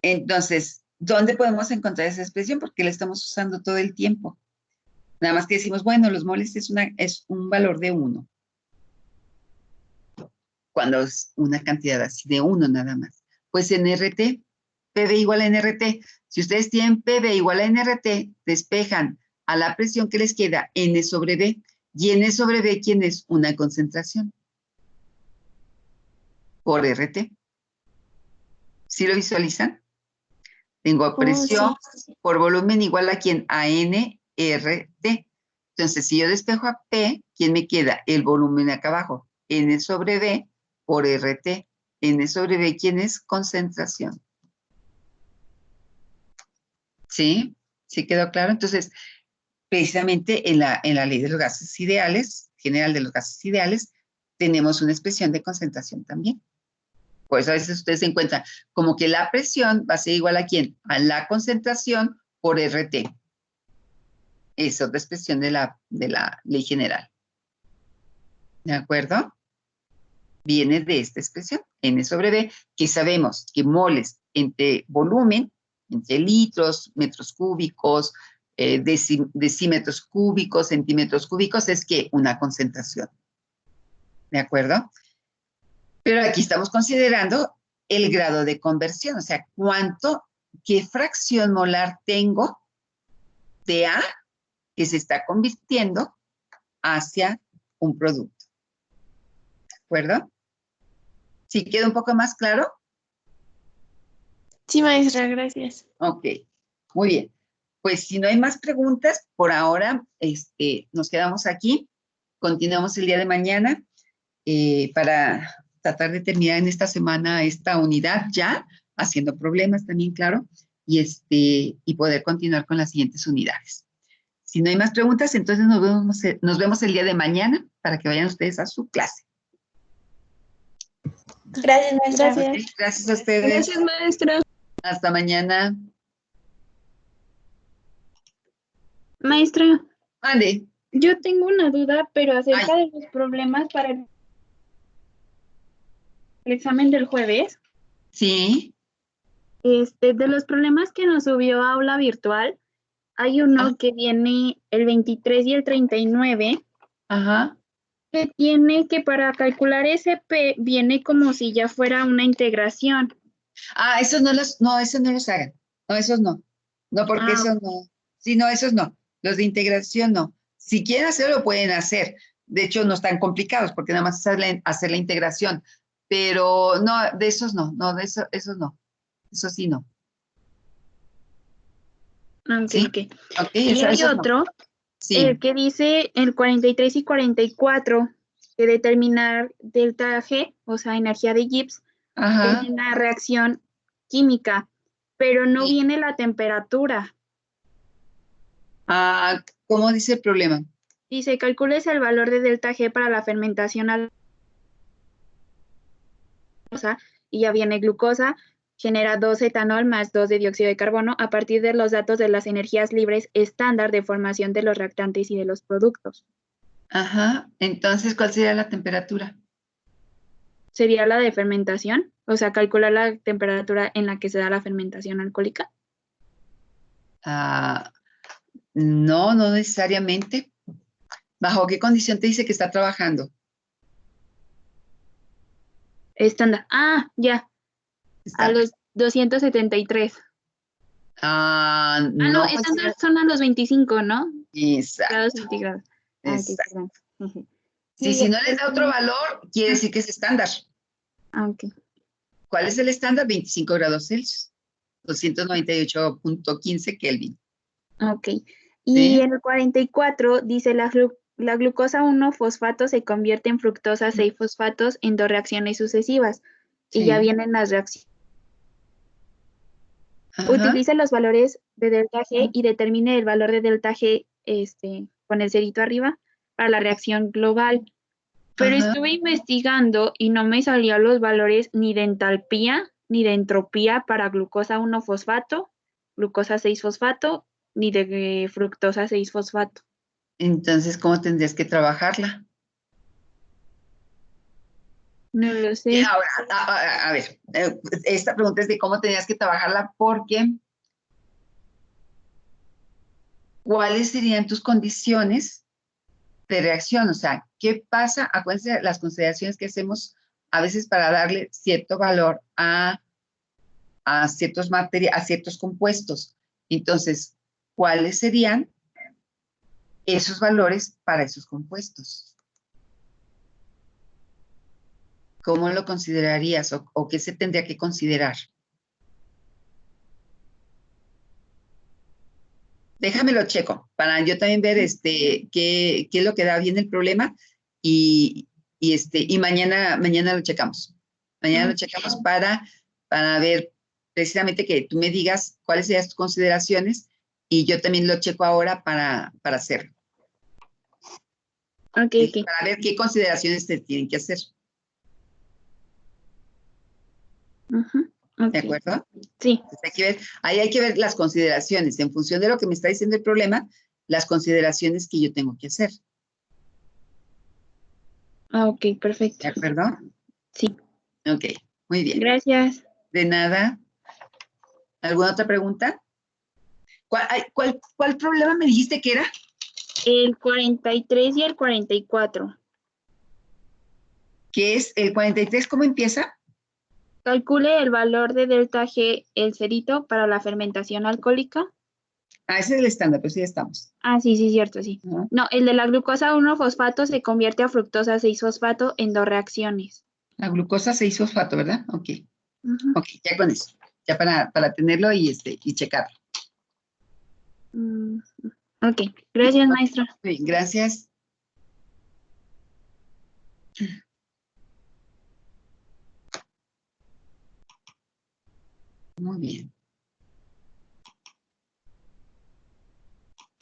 A: Entonces, ¿dónde podemos encontrar esa expresión? Porque la estamos usando todo el tiempo. Nada más que decimos, bueno, los moles es un valor de 1. Cuando es una cantidad así de 1 nada más. Pues en RT, PV igual a NRT. Si ustedes tienen PV igual a NRT, despejan a la presión que les queda N sobre B. Y N sobre B, ¿quién es? Una concentración. Por RT. ¿Sí lo visualizan? Tengo presión por volumen igual a quién? A NRT. Entonces, si yo despejo a P, ¿quién me queda? El volumen acá abajo. N sobre B por RT. N sobre B, ¿quién es? Concentración. ¿Sí? ¿Sí quedó claro? Entonces, precisamente en la ley de los gases ideales, general de los gases ideales, tenemos una expresión de concentración también. Por eso a veces ustedes se encuentran como que la presión va a ser igual a ¿quién? A la concentración por RT. Es otra expresión de la ley general. ¿De acuerdo? Viene de esta expresión, N sobre B, que sabemos que moles entre volumen, entre litros, metros cúbicos, decímetros cúbicos, centímetros cúbicos, es que una concentración. ¿De acuerdo? Pero aquí estamos considerando el grado de conversión, o sea, qué fracción molar tengo de A que se está convirtiendo hacia un producto. ¿De acuerdo? ¿Sí queda un poco más claro?
B: Sí, maestra, gracias.
A: Ok. Muy bien. Pues si no hay más preguntas, por ahora nos quedamos aquí. Continuamos el día de mañana para tratar de terminar en esta semana esta unidad ya, haciendo problemas también, claro, y poder continuar con las siguientes unidades. Si no hay más preguntas, entonces nos vemos el día de mañana para que vayan ustedes a su clase.
D: Gracias, maestra.
B: Gracias.
A: Ok, gracias a ustedes.
B: Gracias, maestra.
A: Hasta mañana.
E: Maestra,
A: Ande.
E: yo tengo una duda, pero acerca de los problemas para el examen del jueves.
A: Sí.
E: De los problemas que nos subió a aula virtual, hay uno que viene el 23 y el 39,
A: Ajá.
E: que tiene que para calcular SP viene como si ya fuera una integración.
A: Ah, esos no los hagan. No, esos no. No, porque esos no. Sí, no, esos no. Los de integración no. Si quieren hacerlo, lo pueden hacer. De hecho, no están complicados porque nada más es hacer la integración. Pero no, de esos no. No, de esos no. Eso sí no.
E: Ok,
A: ¿Sí?
E: ok.
A: Ok,
E: Y hay
A: esos no.
E: otro,
A: Sí.
E: el que dice el 43 y 44, que determinar delta G, o sea, energía de Gibbs,
A: Ajá.
E: en una reacción química, pero no
A: Sí.
E: viene la temperatura.
A: Ah, ¿cómo dice el problema?
E: Dice, calcules el valor de delta G para la fermentación y ya viene glucosa, genera 2 etanol más 2 de dióxido de carbono a partir de los datos de las energías libres estándar de formación de los reactantes y de los productos.
A: Ajá. Entonces, ¿cuál sería la temperatura?
E: ¿Sería la de fermentación? O sea, calcular la temperatura en la que se da la fermentación alcohólica.
A: Ah, no, no necesariamente. ¿Bajo qué condición te dice que está trabajando?
E: Estándar. Ah, ya. A los 273.
A: Ah,
E: No,
A: no.
E: estándar son a los 25, ¿no?
A: Exacto.
E: Grados centígrados. Ah, ok,
A: Exacto.
E: perdón.
A: Sí, si no les da otro valor, quiere decir que es estándar.
E: Ah, ok.
A: ¿Cuál es el estándar? 25 grados Celsius. 298.15 Kelvin.
E: Ok.
A: ¿Sí?
E: Y en el 44 dice la glucosa 1-fosfato se convierte en fructosa 6-fosfatos en 2 reacciones sucesivas. Y
A: Sí.
E: ya vienen las reacciones.
A: Ajá.
E: Utilice los valores de delta G y determine el valor de delta G con el cerito arriba para la reacción global. Pero
A: Ajá.
E: estuve investigando y no me salían los valores ni de entalpía ni de entropía para glucosa 1-fosfato, glucosa 6-fosfato, ni de fructosa 6-fosfato.
A: Entonces, ¿cómo tendrías que trabajarla?
E: No lo sé.
A: Ahora, a ver, esta pregunta es de cómo tenías que trabajarla porque ¿cuáles serían tus condiciones de reacción? O sea, ¿qué pasa? Acuérdense las consideraciones que hacemos a veces para darle cierto valor a ciertos a ciertos compuestos. Entonces, ¿cuáles serían esos valores para esos compuestos? ¿Cómo lo considerarías o qué se tendría que considerar? Déjamelo checo para yo también ver qué es lo que da bien el problema y mañana lo checamos. Mañana lo checamos para ver precisamente que tú me digas cuáles serían tus consideraciones y yo también lo checo ahora para hacerlo.
E: Ok,
A: ¿Sí?
E: ok.
A: Para ver qué consideraciones te tienen que hacer.
E: Okay.
A: ¿De acuerdo?
E: Sí.
A: Ahí hay que ver las consideraciones. En función de lo que me está diciendo el problema, las consideraciones que yo tengo que hacer.
E: Ah, ok, perfecto.
A: ¿De acuerdo?
E: Sí.
A: Ok, muy bien.
E: Gracias.
A: De nada. ¿Alguna otra pregunta? ¿Cuál problema me dijiste que era?
E: El 43 y el 44.
A: ¿Qué es el 43? ¿Cómo empieza?
E: Calcule el valor de delta G, el cerito, para la fermentación alcohólica.
A: Ah, ese es el estándar, pero sí estamos.
E: Ah, sí, cierto, sí.
A: Uh-huh.
E: No, el de la glucosa 1-fosfato se convierte a fructosa 6-fosfato en 2 reacciones.
A: La glucosa 6-fosfato, ¿verdad? Ok.
E: Uh-huh.
A: Ok, ya con eso. Ya para tenerlo y checarlo.
E: Ok, gracias, maestra.
A: Bien, gracias. Muy bien.